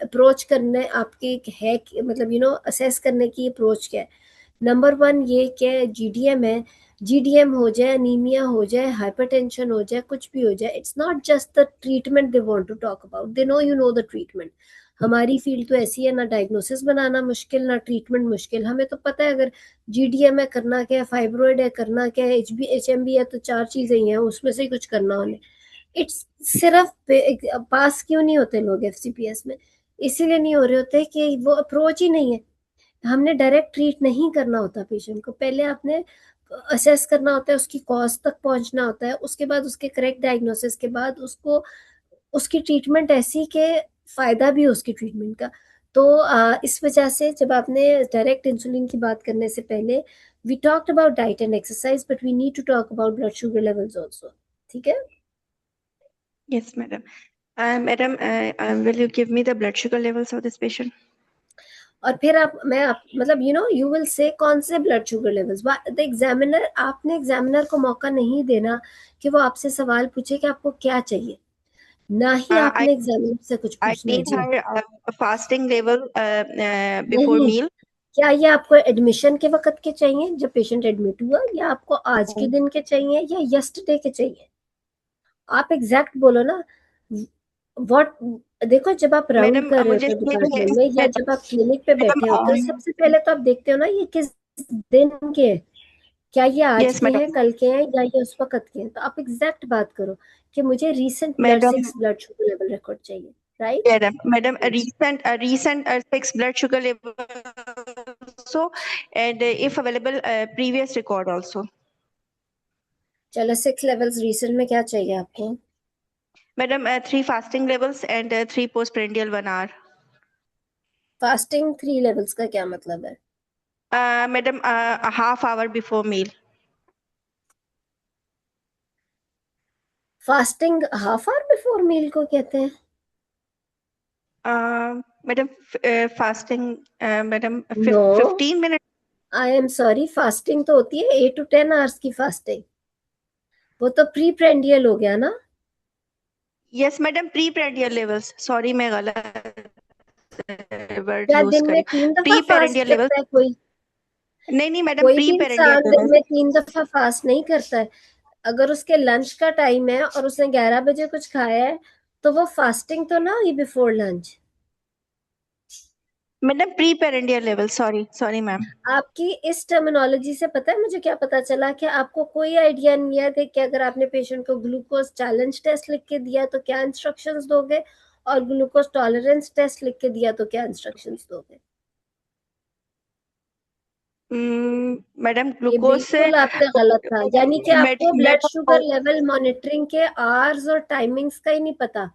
अप्रोच करने आपकी है मतलब असेस करने की अप्रोच क्या है। नंबर वन ये कि जीडीएम है, जीडीएम हो जाए, अनीमिया हो जाए, हाइपरटेंशन हो जाए, कुछ भी हो जाए, it's not just the treatment they want to talk about, they know you know the treatment. हमारी फील्ड तो ऐसी है, ना डायग्नोसिस बनाना मुश्किल ना ट्रीटमेंट मुश्किल, हमें तो पता है अगर जीडीएम है करना क्या है, फाइब्रोइड है करना क्या है, एचएमबी है तो 4 चीजें ही हैं उसमें से ही कुछ करना उन्हें। इट्स सिर्फ पास क्यों नहीं होते लोग एफसीपीएस में, इसीलिए नहीं हो रहे होते कि वो अप्रोच ही नहीं है। हमने डायरेक्ट ट्रीट नहीं करना होता पेशेंट को, पहले आपने असेस करना होता है, उसकी कॉज तक पहुंचना होता है, उसके बाद उसके करेक्ट डायग्नोसिस के बाद उसको उसकी ट्रीटमेंट ऐसी कि फायदा भी हो उसकी ट्रीटमेंट का। तो इस वजह से जब आपने डायरेक्ट इंसुलिन की बात करने से पहले we talked about diet and exercise but we need to talk about blood sugar levels also, ठीक है। Yes, madam. Madam, will you give me the blood sugar levels of this patient? और फिर आप मतलब यू विल से कौन से blood sugar levels, the examiner, आपने एग्जामिनर को मौका नहीं देना कि वो आपसे सवाल पूछे कि आपको क्या चाहिए, ना ही Uh, I आपने एग्जामिनर से कुछ I पूछना है need जी। her fasting level before नहीं, meal. क्या ये आपको एडमिशन के वक्त के चाहिए जब पेशेंट एडमिट हुआ, या आपको आज के दिन के चाहिए, या यस्टरडे के चाहिए, आप एग्जैक्ट बोलो ना। व्हाट, देखो जब आप राउंड मैडम कर रहे मुझे होते हो चाहिए डिपार्टमेंट में या जब आप क्लिनिक पे बैठे होते हो, सबसे पहले तो आप देखते हो ना ये किस दिन के हैं, क्या ये आज यस के हैं, मैडम। कल के हैं, या ये उस वक्त के हैं। तो आप एग्जैक्ट बात करो कि मुझे recent blood madam 6 blood sugar level record चाहिए, right. Madam recent 6 blood sugar level also, and if available previous record also. चलो 6 लेवल्स रीसेंट में क्या चाहिए आपको। Madam, 3 fasting levels and 3 postprandial 1 hour. Fasting 3 levels का क्या मतलब है। Madam, a half hour before meal. Fasting half hour before meal को कहते हैं madam fasting madam no 15 minute. I am sorry fasting तो होती है 8 to 10 आवर्स की फास्टिंग वो तो प्री प्रेंडियल हो गया ना yes madam pre prandial levels, sorry मैं गलत वर्ड क्या यूज दिन में करी। 3 दफा प्री फास्ट पेरेंडियल लेवल, करता है कोई नहीं नहीं मैडम कोई प्री भी पेरेंडियल इंसान दिन लेवल। में 3 दफा फास्ट नहीं करता है अगर उसके लंच का टाइम है और उसने 11 बजे कुछ खाया है तो वो फास्टिंग तो ना हुई before lunch madam pre prandial level, sorry sorry ma'am. आपकी इस टर्मिनोलॉजी से पता है मुझे क्या पता चला कि आपको कोई आइडिया नहीं है कि अगर आपने पेशेंट को ग्लूकोज चैलेंज टेस्ट लिख के दिया तो क्या इंस्ट्रक्शंस दोगे और ग्लूकोज टॉलरेंस टेस्ट लिख के दिया तो क्या इंस्ट्रक्शंस दोगे मैडम ये ग्लूकोज से बिल्कुल आपका गलत था यानी कि आपको blood sugar madam level monitoring के आवर्स और टाइमिंग्स का ही नहीं पता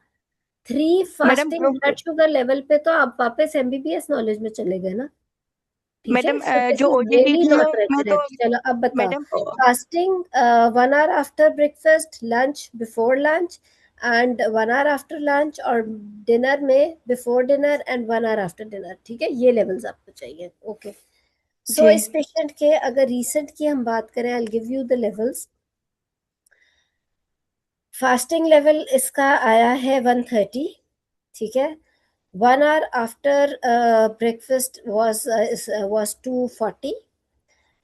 3 madam fasting blood sugar level पे तो आप वापस एमबीबीएस नॉलेज में चले गए ना ठीक है मैडम सो दिस जो इज रियली ओजीपीटी है नॉट उसमें तो करेक्ट चलो अब बताओ madam fasting 1 hour after breakfast lunch before lunch and 1 hour after lunch और डिनर में before dinner and 1 hour after dinner ठीक है ये लेवल्स आपको चाहिए ओके सो जी इस पेशेंट के अगर रिसेंट की हम बात करें I give you the levels fasting level इसका आया है 130 ठीक है 1 hour after breakfast was 240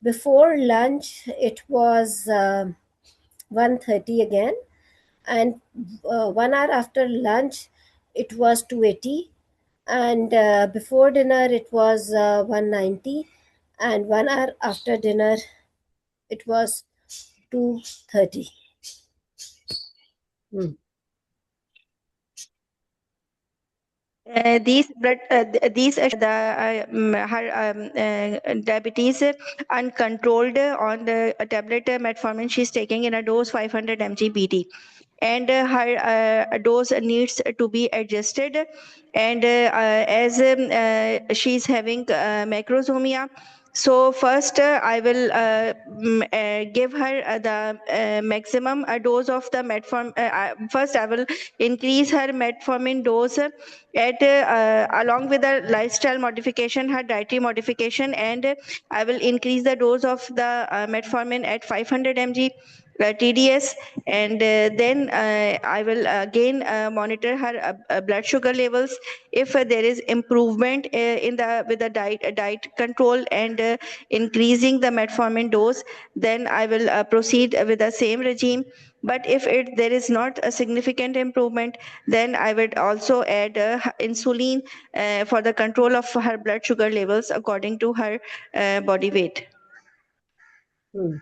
before lunch it was 130 again and 1 hour after lunch it was 280 and before dinner it was 190 and 1 hour after dinner it was 230 hmm. these blood these the her diabetes uncontrolled on the tablet metformin she's taking in a dose 500 mg bt, and her dose needs to be adjusted, and as she's having macrosomia, so first I will give her the maximum dose of the metformin. First I will increase her metformin dose at along with the lifestyle modification, her dietary modification, and I will increase the dose of the metformin at 500 mg TDS, and then I will again monitor her blood sugar levels. If there is improvement in the with the diet control and increasing the metformin dose, then I will proceed with the same regime. But if there is not a significant improvement, then I would also add insulin for the control of her blood sugar levels according to her body weight. Hmm.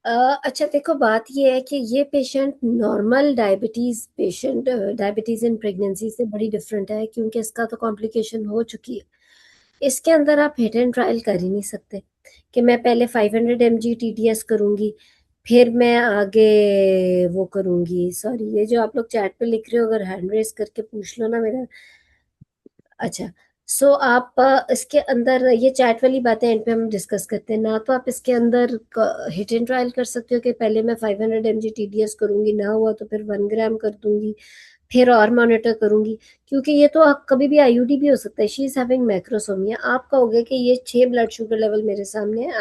अच्छा देखो बात ये है कि ये patient normal diabetes in pregnancy से बड़ी डिफरेंट है क्योंकि इसका तो कॉम्प्लिकेशन हो चुकी है इसके अंदर आप हिट एंड ट्रायल कर ही नहीं सकते कि मैं पहले 500 mg TDS करूंगी फिर मैं आगे वो करूंगी सॉरी ये जो आप लोग चैट पे लिख रहे हो अगर हैंड रेस करके पूछ लो ना मेरा अच्छा सो आप इसके अंदर ये चैट वाली बातें एंड पे हम डिस्कस करते हैं ना तो आप इसके अंदर हिट एंड ट्रायल कर सकते हो कि पहले मैं 500 mg TDS करूंगी ना हुआ तो फिर 1 ग्राम कर दूंगी फिर और मॉनिटर करूंगी क्योंकि ये तो आप कभी भी आईयूडी भी हो सकता है शी इज हैविंग मैक्रोसोमिया आप कहोगे कि ये 6 ब्लड शुगर लेवल मेरे सामने है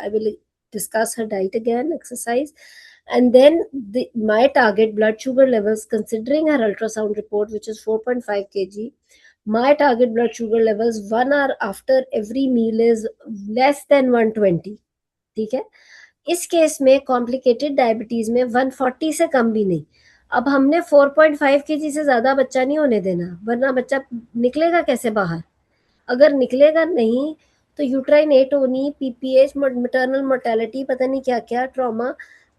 I will discuss her diet again exercise and then my target blood sugar levels considering her ultrasound report which is 4.5 kg my target blood sugar levels 1 hour after every meal is less than 120 ठीक है इस केस में कॉम्प्लिकेटेड डायबिटीज में 140 से कम भी नहीं अब हमने 4.5 kg से ज्यादा बच्चा नहीं होने देना वरना बच्चा निकलेगा कैसे बाहर अगर निकलेगा नहीं तो uterine atony PPH maternal mortality पता नहीं क्या क्या ट्रॉमा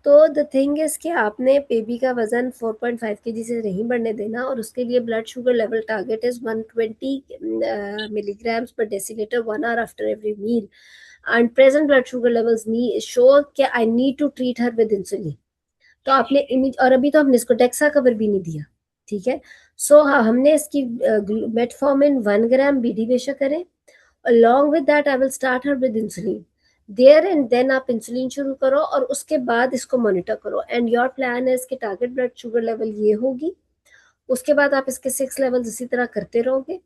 तो द थिंग इज कि आपने बेबी का वजन 4.5 kg से नहीं बढ़ने देना और उसके लिए blood sugar level target is 120 milligrams per deciliter 1 hour after every meal and present blood sugar levels show कि I need to treat her with insulin तो आपने इमेज और अभी तो हमने इसको डेक्सा कवर भी नहीं दिया ठीक है सो हाँ हमने इसकी मेटफॉर्मिन 1 ग्राम बीडी बेशक करें along with that I will start her with insulin there and then आप इंसुलिन शुरू करो और उसके बाद इसको मॉनिटर करो। एंड योर प्लान है इसके टारगेट ब्लड शुगर लेवल ये होगी, उसके बाद आप इसके 6 लेवल्स इसी तरह करते रहोगे,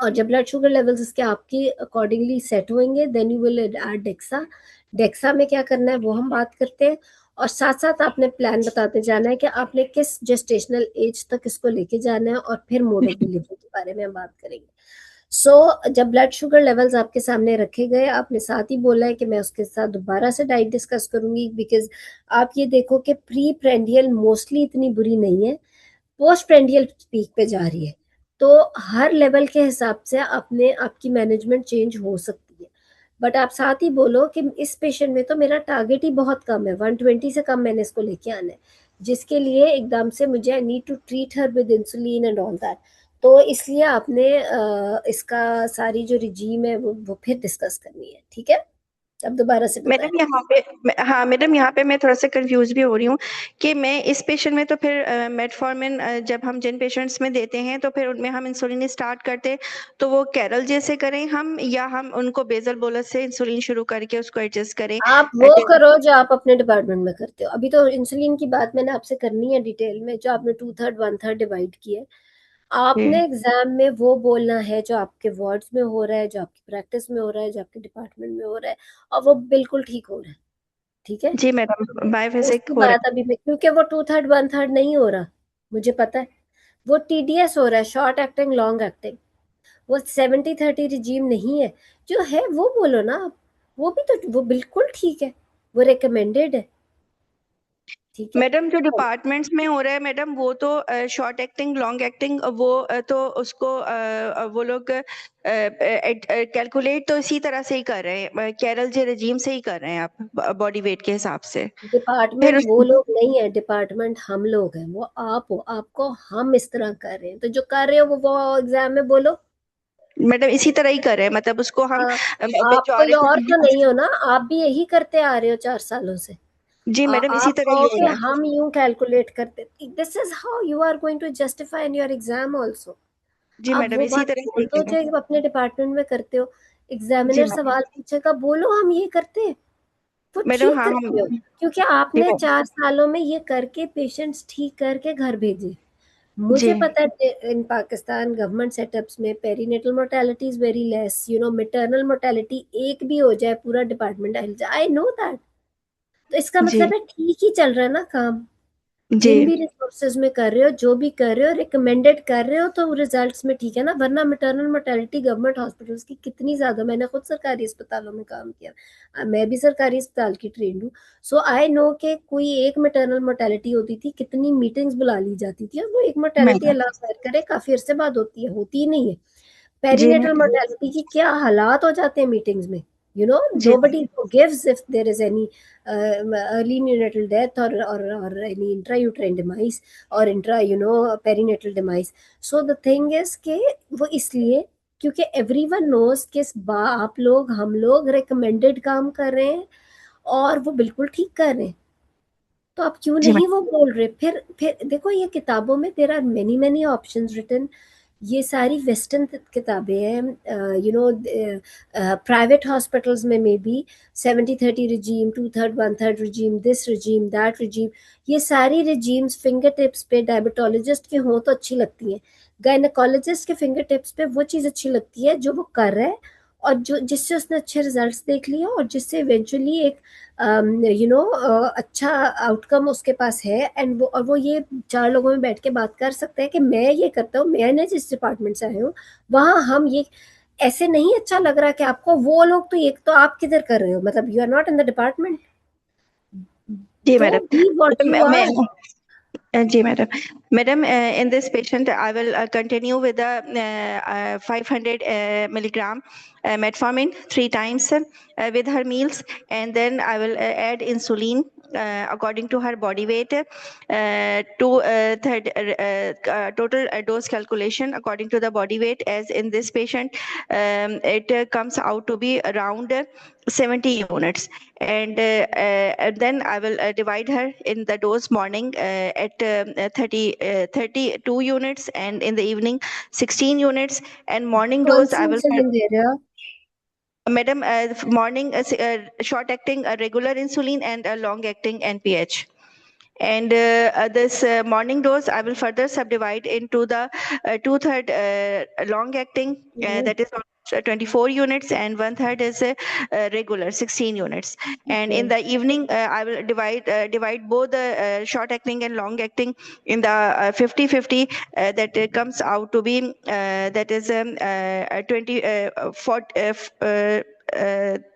और जब ब्लड शुगर लेवल्स इसके आपकी अकॉर्डिंगली सेट होंगे then you will add dexa. Dexa में क्या करना है वो हम बात करते हैं, और साथ साथ आपने प्लान बताते जाना है कि आपने किस जेस्टेशनल एज तक इसको लेके जाना है, और फिर मोड ऑफ डिलीवरी के बारे में हम बात करेंगे। जब ब्लड शुगर लेवल्स आपके सामने रखे गए, आपने साथ ही बोला है कि मैं उसके साथ दोबारा से डाइट डिस्कस करूंगी, बिकॉज आप ये देखो कि प्री प्रेंडियल मोस्टली इतनी बुरी नहीं है, पोस्ट प्रेंडियल पीक पे जा रही है, तो हर लेवल के हिसाब से अपने आपकी मैनेजमेंट चेंज हो सकती है। बट आप साथ ही बोलो कि इस पेशेंट में तो मेरा टारगेट ही बहुत कम है, 120 से कम मैंने इसको लेके आना है, जिसके लिए एकदम से मुझे I need to treat her with insulin and all that. तो इसलिए आपने इसका सारी जो रिजीम है वो फिर डिस्कस करनी है, ठीक है? अब दोबारा से बताएं। मैडम यहाँ पे हाँ मैडम, यहाँ पे मैं थोड़ा सा कंफ्यूज भी हो रही हूँ कि मैं इस पेशेंट में तो फिर मेटफॉर्मिन जब हम जिन पेशेंट्स में देते हैं तो फिर उनमें हम इंसुलिन स्टार्ट करते हैं, तो वो कैरल जैसे करें हम, या हम उनको बेसल बोलस से इंसुलिन शुरू करके उसको एडजस्ट करें? आप वो करो जो आप अपने डिपार्टमेंट में करते हो। अभी तो इंसुलिन की बात मैंने आपसे करनी है डिटेल में, जो आपने 2/3 1/3 डिवाइड किए। आपने एग्जाम में वो बोलना है जो आपके वर्ड्स में हो रहा है, जो आपकी प्रैक्टिस में हो रहा है, जो आपके डिपार्टमेंट में हो रहा है, और वो बिल्कुल ठीक हो रहा है, ठीक है? जी मैडम, बायोफिजिक उसकी हो बात रहा अभी मैं, क्योंकि वो 2/3 1/3 नहीं हो रहा, मुझे पता है। वो टीडीएस हो रहा है, शॉर्ट एक्टिंग लॉन्ग एक्टिंग। वो 70-30 रिजीम नहीं है, जो है वो बोलो ना आप। वो भी तो वो बिल्कुल ठीक है, वो रिकमेंडेड है, ठीक है? मैडम। जो डिपार्टमेंट्स में हो रहा है मैडम, वो तो शॉर्ट एक्टिंग लॉन्ग एक्टिंग वो तो उसको वो लोग कैलकुलेट तो इसी तरह से ही कर रहे हैं, कैरल जे रजीम से ही कर रहे हैं आप, बॉडी वेट के हिसाब से। फिर डिपार्टमेंट वो लोग नहीं है, डिपार्टमेंट हम लोग हैं, वो आप हो, आपको हम इस तरह कर रहे हैं, तो जो कर रहे हो वो एग्जाम में बोलो। मैडम इसी तरह ही कर रहे हैं, मतलब उसको हम हाँ, आप कोई और तो मेजोरिटी। नहीं हो ना, आप भी यही करते आ रहे हो 4 सालों से। जी मैडम, इसी आप तरह ही कहो हो कि रहा है। हम यूं कैलकुलेट करते, this is how you are going to justify in your exam also. जी आप मैडम, वो इसी बात तरह से बोल ही दो कर रहे जो अपने डिपार्टमेंट में करते हो। हैं। जी एग्जामिनर मैडम। सवाल पूछेगा, बोलो हम ये करते हैं, वो मैडम ठीक हाँ हम। करते हो, क्योंकि जी आपने मैडम। 4 सालों में ये करके पेशेंट्स ठीक करके घर भेजे। जी मुझे पता है इन पाकिस्तान गवर्नमेंट सेटअप्स में perinatal mortality is very less, maternal mortality एक भी हो जाए पूरा डिपार्टमेंट हिल जाए, आई नो दैट। तो इसका जी। मतलब है ठीक ही चल रहा है ना काम। जी जिन भी रिसोर्सेज में कर रहे हो, जो भी कर रहे हो, रिकमेंडेड कर रहे हो, तो रिजल्ट्स में ठीक है ना। वरना मैटरनल मोर्टेलिटी गवर्नमेंट हॉस्पिटल्स की कितनी ज्यादा, मैंने खुद सरकारी अस्पतालों में काम किया, मैं भी सरकारी अस्पताल की ट्रेंड हूँ। सो आई नो कि कोई एक मैटरनल मोर्टेलिटी होती थी, कितनी मीटिंग्स बुला ली जाती थी, और वो एक मोर्टेलिटी मैडम। अल्लाह खैर करे काफी अरसे बाद होती है, होती ही नहीं है। जी पेरीनेटल मैडम। मोर्टेलिटी की क्या हालात हो जाते हैं मीटिंग्स में, जी nobody forgives if there is any early neonatal death or any intrauterine demise or perinatal demise. So the thing is कि वो इसलिए क्योंकि everyone knows कि आप लोग हम लोग recommended काम कर रहे हैं, और वो बिल्कुल ठीक कर रहे हैं, तो आप क्यों जी नहीं मैडम। वो बोल रहे? फिर देखो ये किताबों में there are many many options written. ये सारी वेस्टर्न किताबें हैं, प्राइवेट हॉस्पिटल्स में may be 70-30 regime, 2/3 1/3 regime, this regime that regime, ये सारी रिजीम्स फिंगर टिप्स पे डायबिटोलॉजिस्ट के हों तो अच्छी लगती हैं, गायनेकोलॉजिस्ट के फिंगर टिप्स पे वो चीज़ अच्छी लगती है जो वो कर रहा है, और जो जिससे उसने अच्छे रिजल्ट्स देख लिए, और जिससे इवेंचुअली एक अच्छा आउटकम उसके पास है, एंड वो ये 4 लोगों में बैठ के बात कर सकते हैं कि मैं ये करता हूँ, मैंने जिस डिपार्टमेंट से आया हूँ वहां हम ये ऐसे नहीं अच्छा लग रहा कि आपको, वो लोग तो एक तो आप किधर कर रहे हो, मतलब you are not in the department, जी तो madam. Be what madam you मैं आर। जी madam. Madam in this patient I will continue with the 500 milligram metformin 3 times with her meals, and then I will add insulin according to her body weight to total dose calculation according to the body weight, as in this patient it comes out to be around 70 units. And then I will divide her in the dose morning at 32 units, and in the evening 16 units, and morning कौन dose सी I will इंसुलिन दे रहे हो आप? Madam, morning short acting regular insulin and long acting NPH. And this morning dose, I will further subdivide into the two-third long acting, that is 24 units, and one-third is regular 16 units. And in the evening, I will divide both the short acting and long acting in the 50-50. That comes out to be that is 20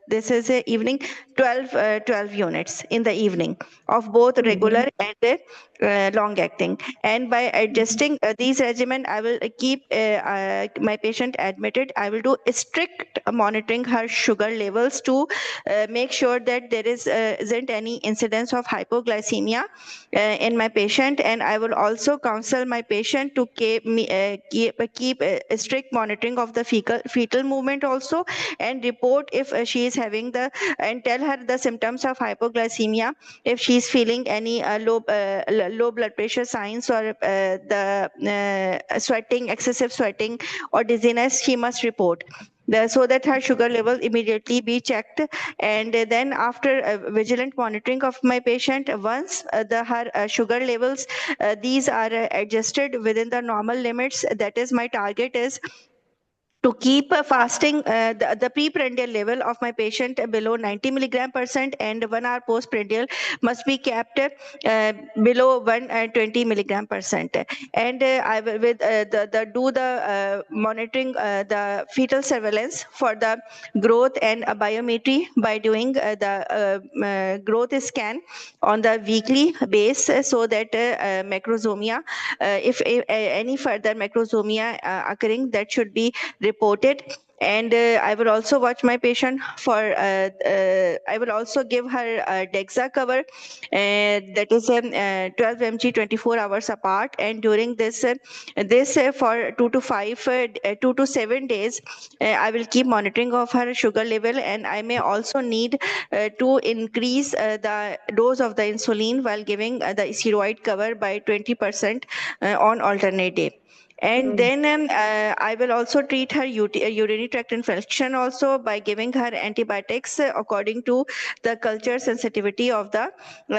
this is a evening 12 units in the evening of both regular and long acting. And by adjusting these regimen, I will keep my patient admitted. I will do strict monitoring her sugar levels to make sure that there isn't any incidence of hypoglycemia in my patient. And I will also counsel my patient to keep strict monitoring of the fetal movement also, and report if she is having the, and tell her the symptoms of hypoglycemia. If she is feeling any low blood pressure signs, or sweating, excessive sweating or dizziness, she must report. So that her sugar level immediately be checked. And then after vigilant monitoring of my patient, once her sugar levels these are adjusted within the normal limits, that is my target is to keep fasting the preprandial level of my patient below 90 milligram percent, and 1 hour postprandial must be kept below 120 milligram percent. And I will with the monitoring the fetal surveillance for the growth and biometry by doing the growth scan on the weekly base, so that macrosomia, if any further macrosomia occurring, that should be reported. And I will also watch my patient for, I will also give her DEXA cover, that is 12 mg 24 hours apart. And during this for 2 to 7 days, I will keep monitoring of her sugar level. And I may also need to increase the dose of the insulin while giving the steroid cover by 20% on alternate day. And then I will also treat her urinary tract infection also by giving her antibiotics according to the culture sensitivity of the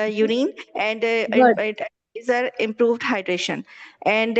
urine, and is improved hydration. And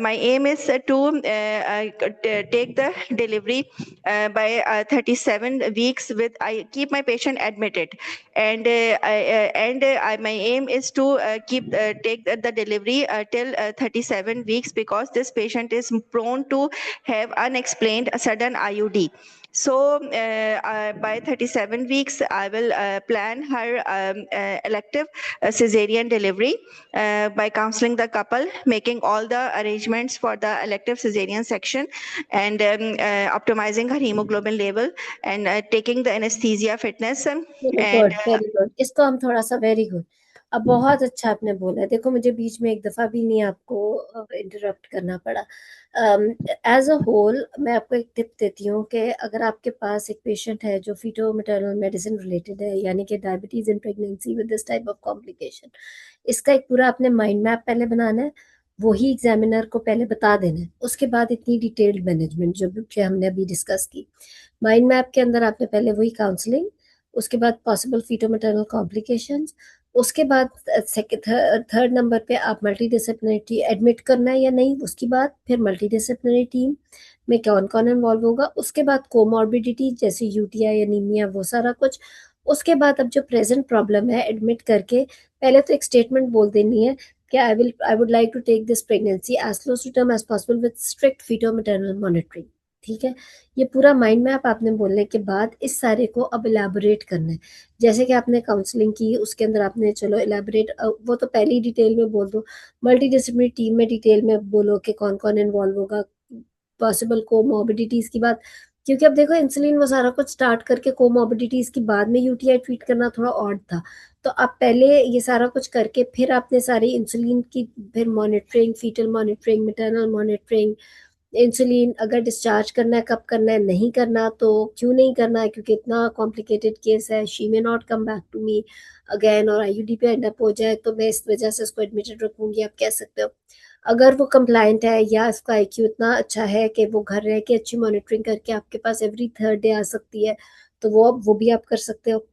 my aim is to take the delivery by 37 weeks. I keep my patient admitted. And my aim is to take the delivery till 37 weeks, because this patient is prone to have unexplained sudden IUD. So by 37 weeks, I will plan her elective cesarean delivery by counseling the couple, making all the arrangements for the elective cesarean section, and optimizing her hemoglobin level, and taking the anesthesia fitness. Very good, very good. इसको हम थोड़ा सा, वेरी गुड, अब बहुत अच्छा आपने बोला है। देखो, मुझे बीच में एक दफा भी नहीं आपको इंटरप्ट करना पड़ा। एज अ होल मैं आपको एक टिप देती हूँ कि अगर आपके पास एक पेशेंट है जो फीटो मैटरनल मेडिसिन रिलेटेड है, यानी कि diabetes in pregnancy with this type of complication, इसका एक पूरा आपने माइंड मैप पहले बनाना है, वही एग्जामिनर को पहले बता देना है। उसके बाद इतनी डिटेल्ड मैनेजमेंट जो कि हमने अभी डिस्कस की, माइंड मैप के अंदर आपने पहले वही काउंसलिंग, उसके बाद पॉसिबल फीटो मैटरनल कॉम्प्लिकेशंस, उसके बाद थर्ड नंबर पे आप मल्टी डिसिप्लिनरी एडमिट करना है या नहीं, उसके बाद फिर मल्टी डिसिप्लिनरी टीम में कौन कौन इन्वॉल्व होगा, उसके बाद कोमॉर्बिडिटी जैसे यूटीआई, एनीमिया, वो सारा कुछ। उसके बाद अब जो प्रेजेंट प्रॉब्लम है, एडमिट करके पहले तो एक स्टेटमेंट बोल देनी है कि I would like to take this pregnancy as close to term as possible with strict feto maternal monitoring. ठीक है, ये पूरा माइंड मैप आपने बोलने के बाद इस सारे को अब इलेबोरेट करना है। जैसे कि आपने काउंसलिंग की, उसके अंदर आपने चलो इलेबोरेट, वो तो पहले ही डिटेल में बोल दो, मल्टी डिसिप्लिनरी टीम में डिटेल में बोलो कि कौन कौन इन्वॉल्व होगा, पॉसिबल कोमॉर्बिडिटीज की बात, क्योंकि अब देखो इंसुलिन वो सारा कुछ स्टार्ट करके कोमॉर्बिडिटीज की बाद में यूटीआई ट्रीट करना थोड़ा ऑड था। तो आप पहले ये सारा कुछ करके फिर आपने सारी इंसुलिन की फिर monitoring, fetal monitoring, maternal monitoring, insulin अगर डिस्चार्ज करना है, कब करना है, नहीं करना तो क्यों नहीं करना है, क्योंकि इतना कॉम्प्लिकेटेड केस है, she may not come back to me again, और आईयूडी पे एंड अप हो जाए तो मैं इस वजह से उसको एडमिटेड रखूंगी, आप कह सकते हो। अगर वो कंप्लायंट है या उसका आईक्यू इतना अच्छा है कि वो घर रह के अच्छी मॉनिटरिंग करके आपके पास एवरी थर्ड डे आ सकती है, तो वो भी आप कर सकते हो।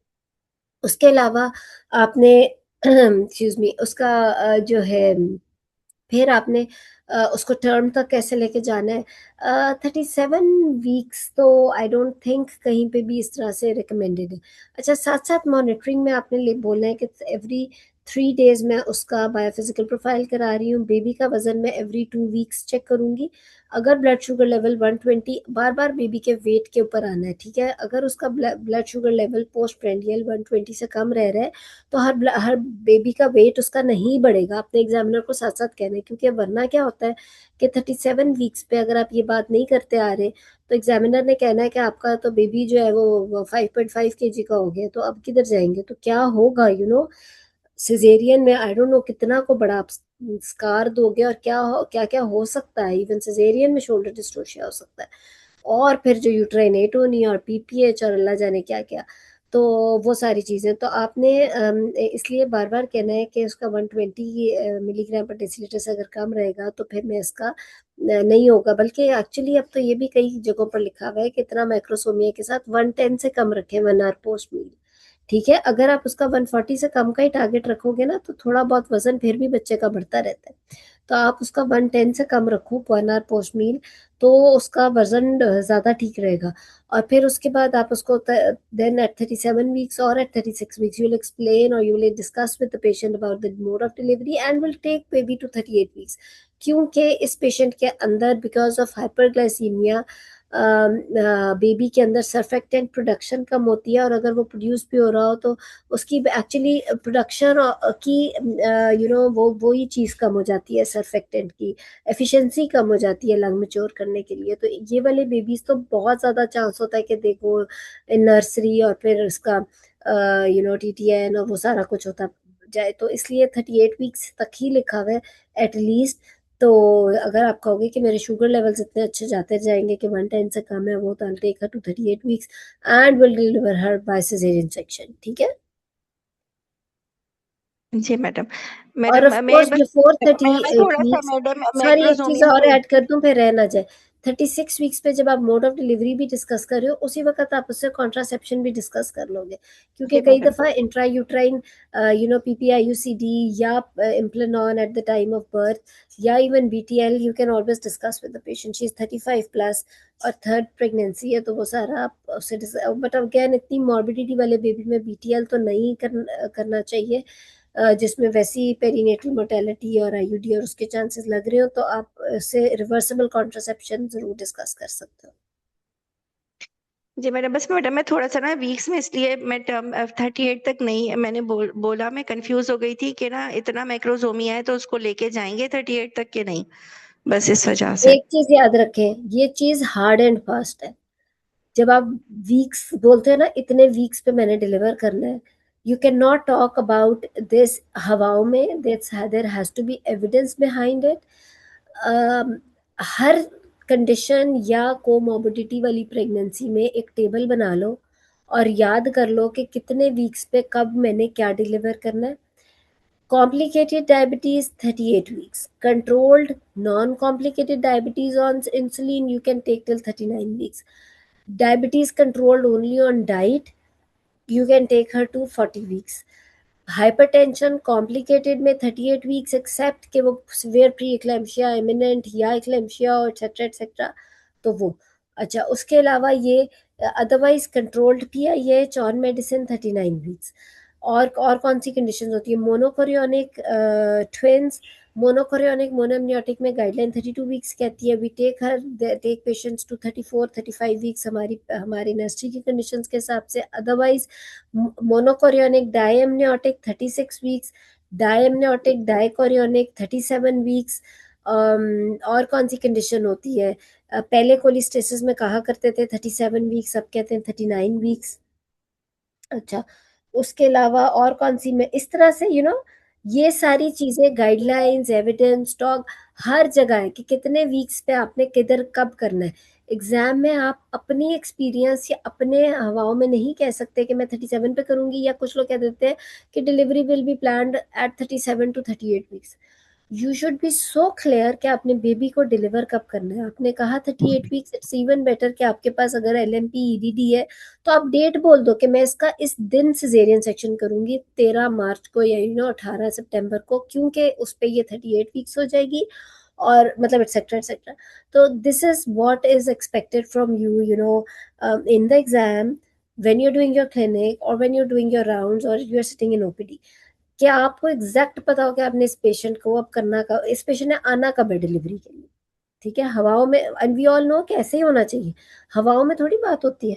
उसके अलावा आपने एक्सक्यूज मी उसका जो है, फिर आपने उसको टर्म तक कैसे लेके जाना है। 37 वीक्स तो आई डोंट थिंक कहीं पे भी इस तरह से रिकमेंडेड है। अच्छा, साथ साथ मॉनिटरिंग में आपने बोलना है कि एवरी 3 डेज मैं उसका बायोफिजिकल प्रोफाइल करा रही हूँ, बेबी का वजन मैं एवरी 2 वीक्स चेक करूंगी। अगर ब्लड शुगर लेवल 120, बार बार बेबी के वेट के ऊपर आना है, ठीक है। अगर उसका blood sugar level post prandial 120 से कम रह रहा है, तो हर बेबी का वेट उसका नहीं बढ़ेगा। अपने एग्जामिनर को साथ साथ कहना है, क्योंकि वरना क्या होता है कि 37 वीक्स पे अगर आप ये बात नहीं करते आ रहे, तो एग्जामिनर ने कहना है कि आपका तो बेबी जो है वो 5.5 kg का हो गया, तो अब किधर जाएंगे, तो क्या होगा, सिजेरियन में आई डोंट नो कितना को बड़ा आप स्कार दोगे, और क्या क्या हो सकता है। इवन सिजेरियन में शोल्डर डिस्ट्रोशिया हो सकता है, और फिर जो यूट्राइन एटोनी और पीपीएच और अल्लाह जाने क्या क्या। तो वो सारी चीज़ें तो आपने इसलिए बार बार कहना है कि उसका 120 मिलीग्राम पर डेसीलीटर से अगर कम रहेगा तो फिर मैं इसका नहीं होगा। बल्कि एक्चुअली अब तो ये भी कई जगहों पर लिखा हुआ है कि इतना माइक्रोसोमिया के साथ 110 से कम रखें 1 आवर पोस्ट मील। ठीक है, अगर आप उसका 140 से कम का ही टारगेट रखोगे ना, तो थोड़ा बहुत वजन फिर भी बच्चे का बढ़ता रहता है। तो आप उसका 110 से कम रखो 1 आवर पोस्ट मील, तो उसका वजन ज़्यादा ठीक रहेगा। और फिर उसके बाद आप उसको देन एट 37 वीक्स और at 36 weeks you will explain और you will discuss with the patient about the mode of delivery and will take baby to 38 weeks. क्योंकि इस पेशेंट के अंदर बिकॉज ऑफ हाइपरग्लाइसीमिया बेबी के अंदर सर्फेक्टेंट प्रोडक्शन कम होती है, और अगर वो प्रोड्यूस भी हो रहा हो तो उसकी एक्चुअली प्रोडक्शन की वो ही चीज़ कम हो जाती है, सर्फेक्टेंट की एफिशिएंसी कम हो जाती है लंग मैच्योर करने के लिए। तो ये वाले बेबीज तो बहुत ज़्यादा चांस होता है कि देखो इन नर्सरी और फिर उसका टीटीएन और वो सारा कुछ होता जाए, तो इसलिए 38 वीक्स तक ही लिखा हुआ है एटलीस्ट। तो अगर आप कहोगे कि मेरे शुगर लेवल्स इतने अच्छे जाते जाएंगे कि 110 से कम है, वो तो I take her to 38 weeks and will deliver her by caesarean section, ठीक है। जी मैडम। और ऑफ मैडम मैं कोर्स बस बिफोर थर्टी मैं एट थोड़ा सा वीक्स मैडम सॉरी एक चीज मैक्रोजोमिया और को। ऐड कर दूं, फिर रह ना जाए। 36 वीक्स पे जब आप मोड ऑफ डिलीवरी भी डिस्कस कर रहे हो, उसी वक्त आप उससे कॉन्ट्रासेप्शन भी डिस्कस कर लोगे, क्योंकि जी कई मैडम। दफा इंट्रा यूट्राइन पीपीआईयूसीडी या Implanon at the time of birth या even BTL you can always discuss with the patient. She is 35 plus और थर्ड प्रेगनेंसी है, तो वो सारा आप उससे बट अगेन इतनी मॉर्बिडिटी वाले बेबी में बीटीएल तो नहीं करना चाहिए, जिसमें वैसी पेरीनेटल मोर्टेलिटी और आईयूडी और उसके चांसेस लग रहे हो, तो आप इससे रिवर्सिबल कॉन्ट्रासेप्शन जरूर डिस्कस कर सकते हो। जी मैडम, बस मैडम मैं थोड़ा सा ना वीक्स में, इसलिए मैं टर्म 38 तक नहीं, मैंने बोला मैं कंफ्यूज हो गई थी कि ना इतना मैक्रोजोमिया है तो उसको लेके जाएंगे 38 तक के नहीं, बस इस वजह से। एक चीज याद रखें, ये चीज हार्ड एंड फास्ट है। जब आप वीक्स बोलते हैं ना, इतने वीक्स पे मैंने डिलीवर करना है, you can not talk about this हवाओं में, there has to be evidence behind it. हर कंडीशन या कोमोबिडिटी वाली प्रेगनेंसी में एक टेबल बना लो और याद कर लो कि कितने वीक्स पे कब मैंने क्या डिलीवर करना है। Complicated diabetes 38 weeks. Controlled non-complicated diabetes on insulin you can take till 39 weeks. Diabetes controlled only on diet you can take her to 40 weeks. Hypertension complicated में 38 वीक्स एक्सेप्ट कि वो सिवियर प्री एक्लेम्शिया इमिनेंट या एक्लेम्शिया और एक्सेट्रा एक्सेट्रा, तो वो अच्छा। उसके अलावा ये otherwise controlled PIH on medicine 39 weeks. और कौन सी कंडीशन होती है, मोनोकोरियोनिक ट्विंस, मोनोकोरियोनिक मोनोम्नियोटिक में गाइडलाइन 32 वीक्स कहती है। We take patients to 34-35 weeks हमारी नर्सरी की कंडीशंस के हिसाब से। Otherwise monochorionic diamniotic 36 weeks, diamniotic dichorionic 37 weeks. और कौन सी कंडीशन होती है, पहले कोलिस्टेसिस में कहा करते थे 37 वीक्स, अब कहते हैं 39 वीक्स। अच्छा, उसके अलावा और कौन सी में इस तरह से ये सारी चीजें गाइडलाइंस एविडेंस टॉक हर जगह है कि कितने वीक्स पे आपने किधर कब करना है। एग्जाम में आप अपनी एक्सपीरियंस या अपने हवाओं में नहीं कह सकते कि मैं 37 पे करूंगी, या कुछ लोग कह देते हैं कि delivery will be planned at 37 to 38 weeks. You should be so clear कि आपने बेबी को डिलीवर कब करना है। आपने कहा 38 वीक्स, इट्स इवन बेटर कि आपके पास अगर LMP EDD है तो आप डेट बोल दो कि मैं इसका इस दिन सिजेरियन सेक्शन करूंगी, 13 मार्च को या 18 सितंबर को, क्योंकि उस पर ये 38 वीक्स हो जाएगी, और मतलब एक्सेट्रा एक्सेट्रा। तो this is what is expected from you, in the exam, when you're doing your clinic or when you're doing your rounds or you're sitting in OPD, क्या आपको एग्जैक्ट पता हो कि आपने इस पेशेंट को अब करना का, इस पेशेंट ने आना कब है डिलीवरी के लिए। ठीक है, हवाओं में, एंड वी ऑल नो कैसे ही होना चाहिए, हवाओं में थोड़ी बात होती है।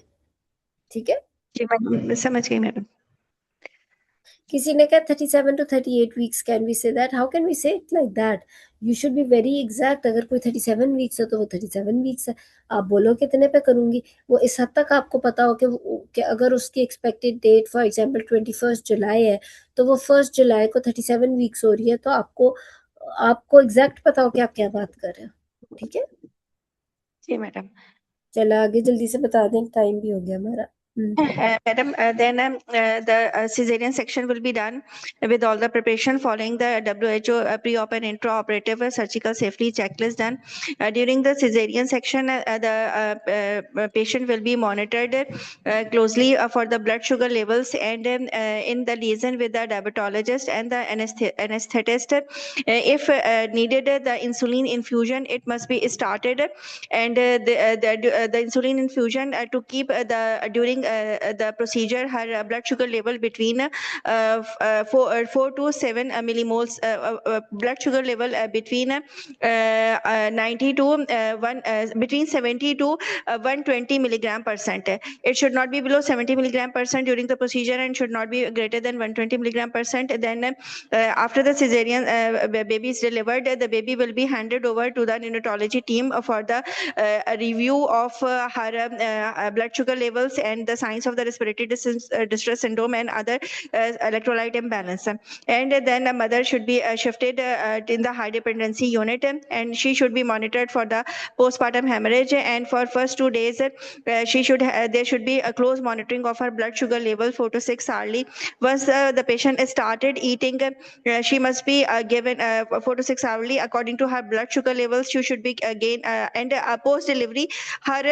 ठीक है, जी मैडम, समझ गई मैडम। किसी ने कहा 37 to 38 weeks, can we say that? How can we say it like that? You should be very exact. अगर कोई 37 वीक्स है तो वो 37 वीक्स है। आप बोलो कितने पे करूंगी, वो इस हद तक आपको पता हो कि अगर उसकी एक्सपेक्टेड डेट फॉर एग्जाम्पल 21 जुलाई है, तो वो 1 जुलाई को 37 वीक्स हो रही है, तो आपको आपको एग्जैक्ट पता हो कि आप क्या बात कर रहे हो। ठीक है, जी मैडम। चलो आगे जल्दी से बता दें, टाइम भी हो गया हमारा। Madam, then the cesarean section will be done with all the preparation following the WHO pre-op and intra-operative surgical safety checklist done. During the cesarean section, the patient will be monitored closely for the blood sugar levels, and in the liaison with the diabetologist and the anesthetist. If needed, the insulin infusion, it must be started, and the insulin infusion to keep during the procedure, her blood sugar level between 4 to 7 millimoles, blood sugar level between 90 to 1 between 70 to 120 milligram percent. It should not be below 70 milligram percent during the procedure and should not be greater than 120 milligram percent. Then after the cesarean baby is delivered, the baby will be handed over to the neonatology team for the a review of her blood sugar levels and the signs of the respiratory distress syndrome and other electrolyte imbalance. And then the mother should be shifted in the high dependency unit, and she should be monitored for the postpartum hemorrhage. And for first 2 days, there should be a close monitoring of her blood sugar level 4 to 6 hourly. Once the patient is started eating, she must be given 4 to 6 hourly according to her blood sugar levels. She should be again and post delivery, her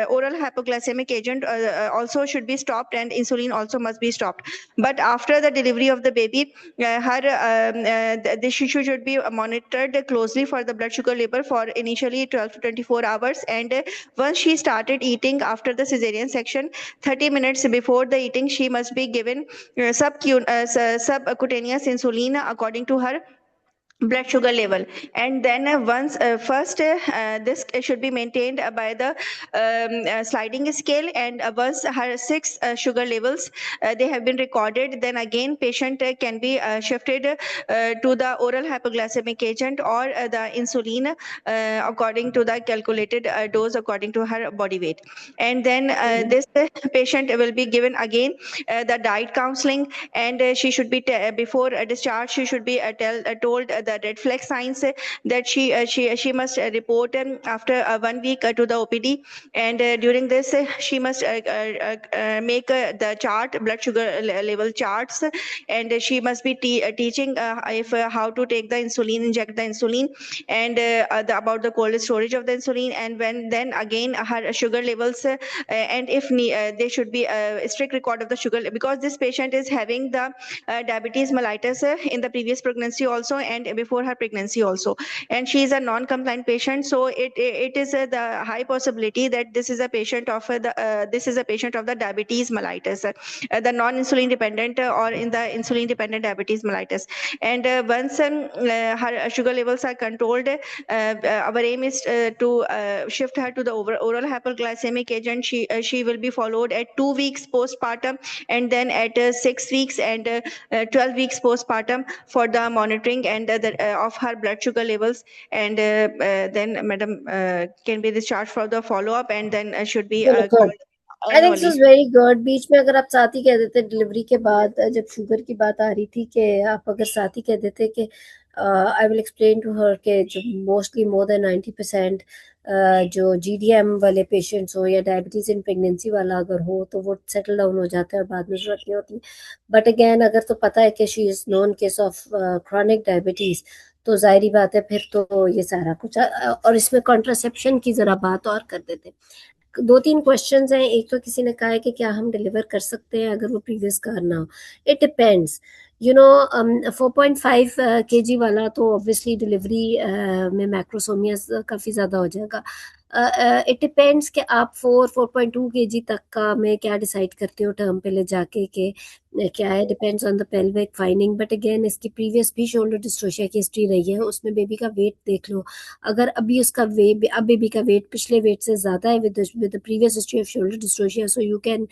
oral hypoglycemic agent also should be stopped, and insulin also must be stopped. But after the delivery of the baby, the shishi should be monitored closely for the blood sugar level for initially 12 to 24 hours. And once she started eating after the cesarean section, 30 minutes before the eating, she must be given subcutaneous insulin according to her blood sugar level. And then once first this should be maintained by the sliding scale, and once her 6 sugar levels they have been recorded, then again patient can be shifted to the oral hypoglycemic agent or the insulin according to the calculated dose according to her body weight. And then this patient will be given again the diet counseling, and she should be before discharge, she should be told the red flag signs that she must report after 1 week to the OPD. And during this she must make the chart, blood sugar level charts, and she must be teaching if how to take the insulin, inject the insulin, and about the cold storage of the insulin. And when then again her sugar levels and if they should be a strict record of the sugar, because this patient is having the diabetes mellitus in the previous pregnancy also and before her pregnancy also, and she is a non-compliant patient. So it is the high possibility that this is a patient of the diabetes mellitus, the non-insulin dependent or in the insulin dependent diabetes mellitus. And once her sugar levels are controlled, our aim is to shift her to the oral hypoglycemic agent. She will be followed at 2 weeks postpartum, and then at 6 weeks and 12 weeks postpartum for the monitoring and of her blood sugar levels. And then madam can be discharged for the follow-up, and then should be बिल्कुल, called I think this annually. Is very good. बीच में अगर आप साथ ही कह देते डिलीवरी के बाद, जब शुगर की बात आ रही थी, कि आप अगर साथ ही कह देते कि I will explain to her के जो मोस्टली मोर देन 90% जो GDM वाले पेशेंट्स हो या डायबिटीज इन प्रेगनेंसी वाला अगर हो, तो वो सेटल डाउन हो जाता है और बाद में जरूरत नहीं होती। बट अगेन अगर तो पता है कि she is known case of chronic diabetes, तो जाहिर बात है फिर तो ये सारा कुछ और इसमें कॉन्ट्रासेप्शन की जरा बात और कर देते हैं। 2-3 क्वेश्चंस हैं। एक तो किसी ने कहा है कि क्या हम डिलीवर कर सकते हैं अगर वो प्रीवियस कार ना हो। इट डिपेंड्स, 4.5 केजी वाला तो ऑब्वियसली डिलीवरी में मैक्रोसोमिया काफ़ी ज़्यादा हो जाएगा। इट डिपेंड्स कि आप 4.2 केजी तक का में क्या डिसाइड करते हो टर्म पे ले जाके कि क्या है। Depends on the pelvic finding, but again इसकी प्रीवियस भी शोल्डर डिस्ट्रोशिया की हिस्ट्री रही है। उसमें बेबी का वेट देख लो, अगर अभी उसका वेट अब बेबी का वेट पिछले वेट से ज्यादा है with the previous history of shoulder dystocia, so you can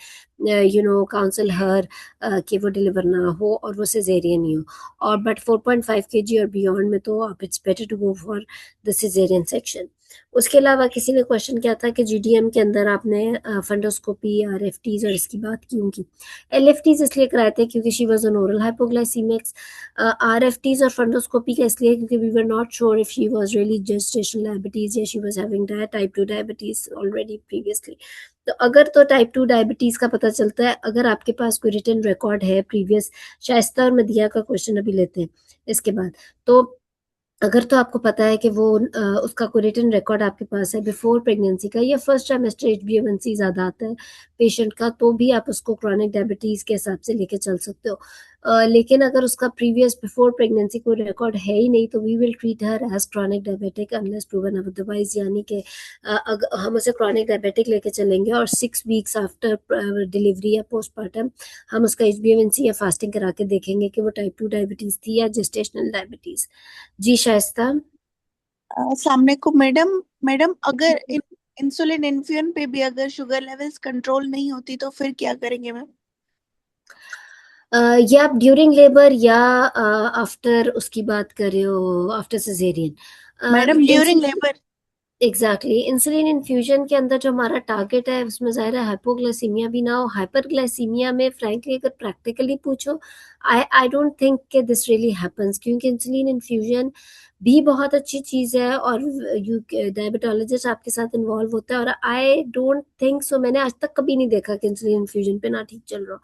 counsel her कि वो डिलीवर ना हो और वो सिजेरियन ही हो। और बट 4.5 केजी और बियॉन्ड में तो आप it's better to go for the caesarean section. उसके अलावा किसी ने क्वेश्चन किया था कि जीडीएम के अंदर आपने फंडोस्कोपी आरएफटीज और इसकी बात क्यों की। एलएफटीज इसलिए कराए थे क्योंकि she was on oral hypoglycemics. RFTs और फंडोस्कोपी का इसलिए क्योंकि we were not sure if she was really gestational diabetes या she was having type 2 diabetes already previously. तो अगर तो टाइप 2 डायबिटीज का पता चलता है, अगर आपके पास कोई रिटर्न रिकॉर्ड है प्रीवियस, शाइस्ता और मदिया का क्वेश्चन अभी लेते हैं इसके बाद, तो अगर तो आपको पता है कि वो उसका कोई रिटन रिकॉर्ड आपके पास है बिफोर प्रेगनेंसी का या फर्स्ट ट्राइमेस्टर HbA1c ज्यादा आता है पेशेंट का, तो भी आप उसको क्रॉनिक डायबिटीज के हिसाब से लेके चल सकते हो। लेकिन अगर उसका प्रीवियस बिफोर प्रेगनेंसी कोई रिकॉर्ड है ही नहीं तो we will treat her as chronic diabetic unless proven otherwise, यानी कि हम उसे क्रॉनिक डायबिटिक लेके चलेंगे और 6 वीक्स आफ्टर डिलीवरी या पोस्टमार्टम हम उसका HbA1c या फास्टिंग करा के देखेंगे कि वो टाइप 2 डायबिटीज थी या जेस्टेशनल डायबिटीज। जी शाइस्ता। सामने को मैडम। मैडम अगर इंसुलिन इन्फ्यूजन पे भी अगर शुगर लेवल्स कंट्रोल नहीं होती तो फिर क्या करेंगे मैम? या आप ड्यूरिंग लेबर या आफ्टर उसकी बात कर रहे हो after caesarean. Madam during labour. Exactly, insulin infusion के अंदर जो हमारा टारगेट है उसमें ज़ाहिर है हाइपोग्लाइसीमिया भी ना हो। हाइपरग्लाइसीमिया में फ्रैंकली अगर प्रैक्टिकली पूछो, आई डोंट थिंक कि दिस रियली हैपेंस, क्योंकि इंसुलिन इन्फ्यूजन भी बहुत अच्छी चीज़ है और यू डायबिटोलॉजिस्ट आपके साथ इन्वॉल्व होता है और आई डोंट थिंक सो, मैंने आज तक कभी नहीं देखा कि इंसुलिन इन्फ्यूजन पे ना ठीक चल रहा हो।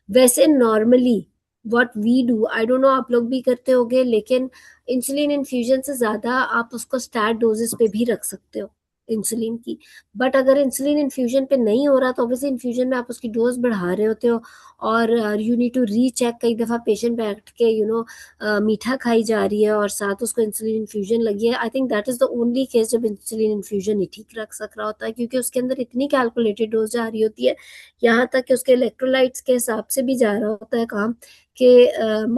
वैसे normally what we do, I don't know आप लोग भी करते होगे, लेकिन इंसुलिन इन्फ्यूजन से ज्यादा आप उसको स्टार्ट डोजेस पे भी रख सकते हो इंसुलिन की। बट अगर इंसुलिन इन्फ्यूजन पे नहीं हो रहा तो ऑब्वियसली इन्फ्यूजन में आप उसकी डोज बढ़ा रहे होते हो और यू नीड टू रीचेक। कई दफा पेशेंट बैठ के मीठा खाई जा रही है और साथ उसको इंसुलिन इन्फ्यूजन लगी है। I think that is the only case जब इंसुलिन इन्फ्यूजन ही ठीक रख सक रहा होता है, क्योंकि उसके अंदर इतनी कैलकुलेटेड डोज जा रही होती है, यहाँ तक कि उसके इलेक्ट्रोलाइट्स के हिसाब से भी जा रहा होता है काम कि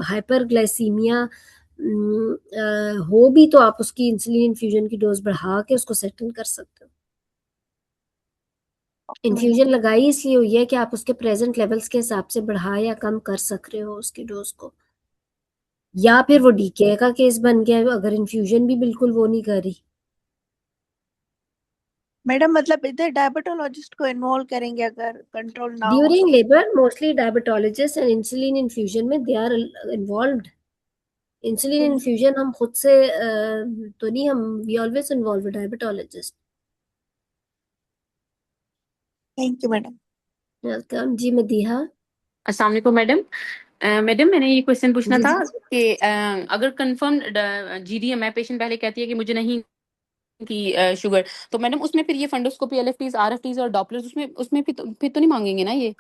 हाइपरग्लाइसीमिया हो भी तो आप उसकी इंसुलिन इन्फ्यूजन की डोज बढ़ा के उसको सेटल कर सकते हो। इन्फ्यूजन लगाई इसलिए हुई है कि आप उसके प्रेजेंट लेवल्स के हिसाब से बढ़ा या कम कर सक रहे हो उसकी डोज को, या फिर वो डीके का केस बन गया अगर इन्फ्यूजन भी बिल्कुल वो नहीं कर रही। मैडम मतलब इधर डायबिटोलॉजिस्ट को इन्वॉल्व करेंगे अगर कंट्रोल ना हो ड्यूरिंग तो? Labour mostly diabetologist and insulin infusion में they are involved. Insulin infusion हम खुद से तो नहीं, हम we always involve diabetologist. Thank you madam. Welcome जी मदीहा। अस्सलाम वालेकुम मैडम। मैडम मैंने ये क्वेश्चन पूछना जी था जी। कि अगर कंफर्म GDM है, पेशेंट पहले कहती है कि मुझे नहीं की शुगर, तो मैडम उसमें फिर ये फंडोस्कोपी, LFTs, RFTs और डॉपलर्स उसमें उसमें फिर तो नहीं मांगेंगे ना ये?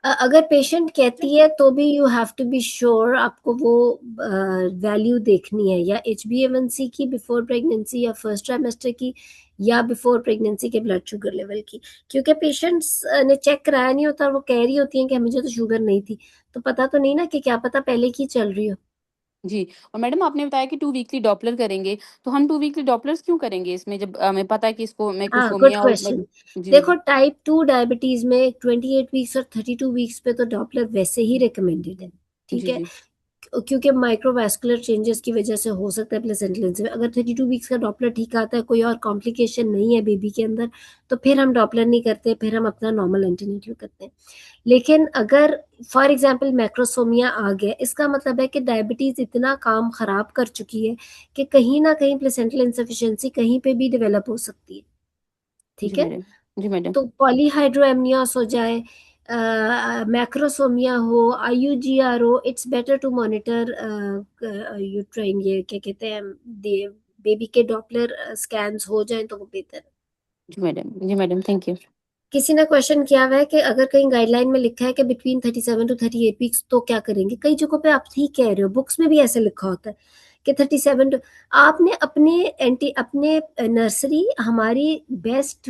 अगर पेशेंट कहती है तो भी you have to be sure, आपको वो वैल्यू देखनी है या HbA1c की बिफोर प्रेगनेंसी या फर्स्ट ट्राइमेस्टर की या बिफोर प्रेगनेंसी के ब्लड शुगर लेवल की, क्योंकि पेशेंट्स ने चेक कराया नहीं होता और वो कह रही होती हैं कि मुझे तो शुगर नहीं थी, तो पता तो नहीं ना कि क्या पता पहले की चल रही हो। जी। और मैडम आपने बताया कि 2 वीकली डॉपलर करेंगे, तो हम 2 वीकली डॉपलर्स क्यों करेंगे इसमें, जब हमें पता है कि इसको हाँ, गुड मैक्रोसोमिया और क्वेश्चन। जी देखो जी टाइप 2 डायबिटीज में 28 वीक्स और 32 वीक्स पे तो डॉपलर वैसे ही रिकमेंडेड है, ठीक जी है, जी क्योंकि माइक्रोवास्कुलर चेंजेस की वजह से हो सकता है प्लेसेंटा में अगर 32 वीक्स का डॉपलर ठीक आता है, कोई और कॉम्प्लिकेशन नहीं है बेबी के अंदर, तो फिर हम डॉपलर नहीं करते, फिर हम अपना नॉर्मल एंटीनेटल करते हैं। लेकिन अगर फॉर एग्जांपल मैक्रोसोमिया आ गया, इसका मतलब है कि डायबिटीज इतना काम खराब कर चुकी है कि कहीं ना कहीं प्लेसेंटल इंसफिशिएंसी कहीं पे भी डेवलप हो सकती है, जी ठीक है। मैडम। जी मैडम। तो पॉलीहाइड्रोएमनियास हो जाए मैक्रोसोमिया हो, IUGR हो, it's better to monitor uterine, ये क्या कहते हैं, बेबी के डॉपलर स्कैन्स हो जाए तो वो बेहतर है। जी मैडम, थैंक यू। किसी ने क्वेश्चन किया हुआ है कि अगर कहीं गाइडलाइन में लिखा है कि बिटवीन 37 to 38 वीक्स तो क्या करेंगे। कई जगहों पे आप ठीक कह रहे हो, बुक्स में भी ऐसे लिखा होता है कि 37 to, आपने अपने नर्सरी, हमारी बेस्ट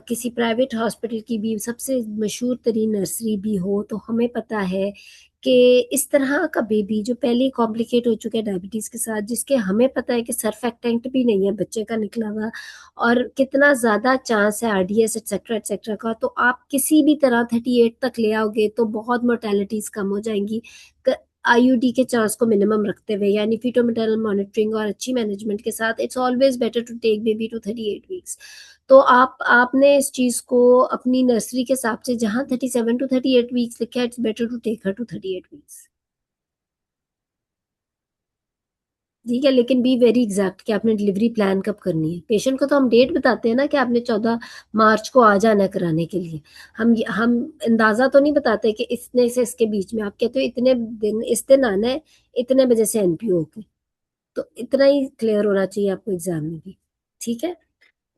किसी प्राइवेट हॉस्पिटल की भी सबसे मशहूर तरीन नर्सरी भी हो, तो हमें पता है कि इस तरह का बेबी जो पहले कॉम्प्लिकेट हो चुका है डायबिटीज के साथ, जिसके हमें पता है कि सरफेक्टेंट भी नहीं है बच्चे का निकला हुआ, और कितना ज्यादा चांस है RDS एक्सेट्रा एक्सेट्रा का, तो आप किसी भी तरह 38 तक ले आओगे तो बहुत मोर्टेलिटीज कम हो जाएंगी। IUD के चांस को मिनिमम रखते हुए, यानी फीटो मैटरनल मॉनिटरिंग और अच्छी मैनेजमेंट के साथ, it's always better to take baby to 38 weeks. तो आपने इस चीज को अपनी नर्सरी के हिसाब से, जहां 37 to 38 वीक्स लिखा है, it's better to take her to 38 weeks. ठीक है, लेकिन बी वेरी एग्जैक्ट कि आपने डिलीवरी प्लान कब करनी है। पेशेंट को तो हम डेट बताते हैं ना कि आपने 14 मार्च को आ जाना है कराने के लिए। हम अंदाजा तो नहीं बताते कि इतने से इसके बीच में, आप कहते हो इतने दिन, इस दिन आना है, इतने बजे से NPO के, तो इतना ही क्लियर होना चाहिए आपको एग्जाम में भी। ठीक है,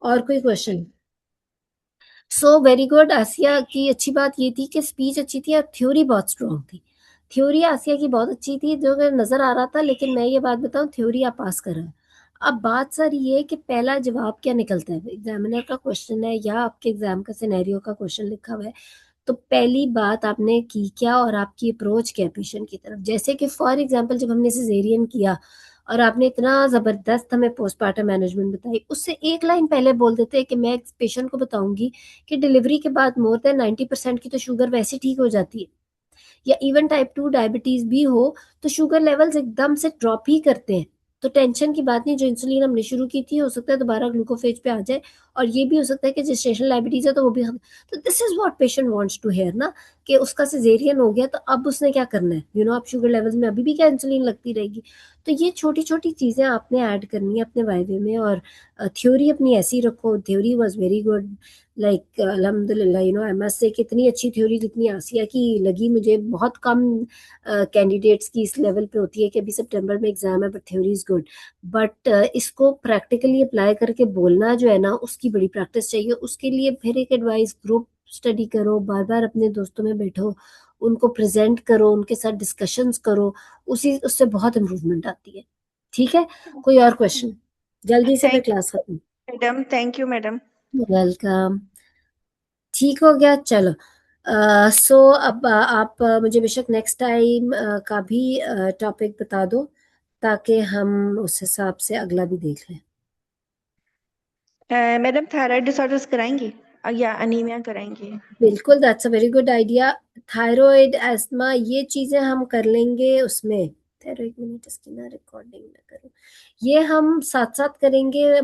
और कोई question? So very good. Asiya की अच्छी बात ये थी कि स्पीच अच्छी थी और थ्योरी बहुत स्ट्रॉन्ग थी। थ्योरी आसिया की बहुत अच्छी थी, जो कि नजर आ रहा था, लेकिन मैं ये बात बताऊं, थ्योरी आप पास कर रहे हैं। अब बात सारी ये है कि पहला जवाब क्या निकलता है, एग्जामिनर का क्वेश्चन है या आपके एग्जाम का सिनेरियो का क्वेश्चन लिखा हुआ है, तो पहली बात आपने की क्या और आपकी अप्रोच क्या पेशेंट की तरफ। जैसे कि फॉर एग्जांपल जब हमने सिजेरियन किया और आपने इतना जबरदस्त हमें पोस्टमार्टम मैनेजमेंट बताई, उससे एक लाइन पहले बोल देते हैं कि मैं पेशेंट को बताऊंगी कि डिलीवरी के बाद मोर देन 90% की तो शुगर वैसे ठीक हो जाती है, या इवन टाइप 2 डायबिटीज भी हो तो शुगर लेवल्स एकदम से ड्रॉप ही करते हैं। तो टेंशन की बात नहीं, जो इंसुलिन हमने शुरू की थी हो सकता है दोबारा ग्लूकोफेज पे आ जाए, और ये भी हो सकता है कि जेस्टेशनल डायबिटीज है तो वो भी हम, तो this is what patient wants to hear ना, कि उसका सिजेरियन हो गया तो अब उसने क्या करना है, आप शुगर लेवल्स में अभी भी क्या इंसुलिन लगती रहेगी। तो ये छोटी छोटी चीजें आपने ऐड करनी है अपने वाइवे में, और थ्योरी अपनी ऐसी रखो। Theory was very good, like अल्हम्दुलिल्लाह, आई मस्ट से कितनी अच्छी थ्योरी, जितनी आसिया की लगी मुझे। बहुत कम कैंडिडेट्स की इस लेवल पे होती है कि अभी सितंबर में एग्जाम है but theory is good, but इसको प्रैक्टिकली अप्लाई करके बोलना जो है ना, उसकी बड़ी प्रैक्टिस चाहिए। उसके लिए फिर एक एडवाइस, ग्रुप स्टडी करो, बार बार अपने दोस्तों में बैठो, उनको प्रेजेंट करो, उनके साथ डिस्कशंस करो, उससे बहुत इम्प्रूवमेंट आती है। ठीक है, कोई और क्वेश्चन? जल्दी से फिर थैंक क्लास खत्म। Madam, thank you madam. Welcome. ठीक हो गया, चलो। सो अब आप मुझे बेशक नेक्स्ट टाइम का भी टॉपिक बता दो, ताकि हम उस हिसाब से अगला भी देख लें। मैडम थायराइड डिसऑर्डर्स कराएंगी या अनीमिया कराएंगी? बिल्कुल, that's a very good idea. Thyroid, asthma, ये चीजें हम कर लेंगे उसमें। थायराइड मिनट इसकी ना रिकॉर्डिंग ना करो, ये हम साथ साथ करेंगे।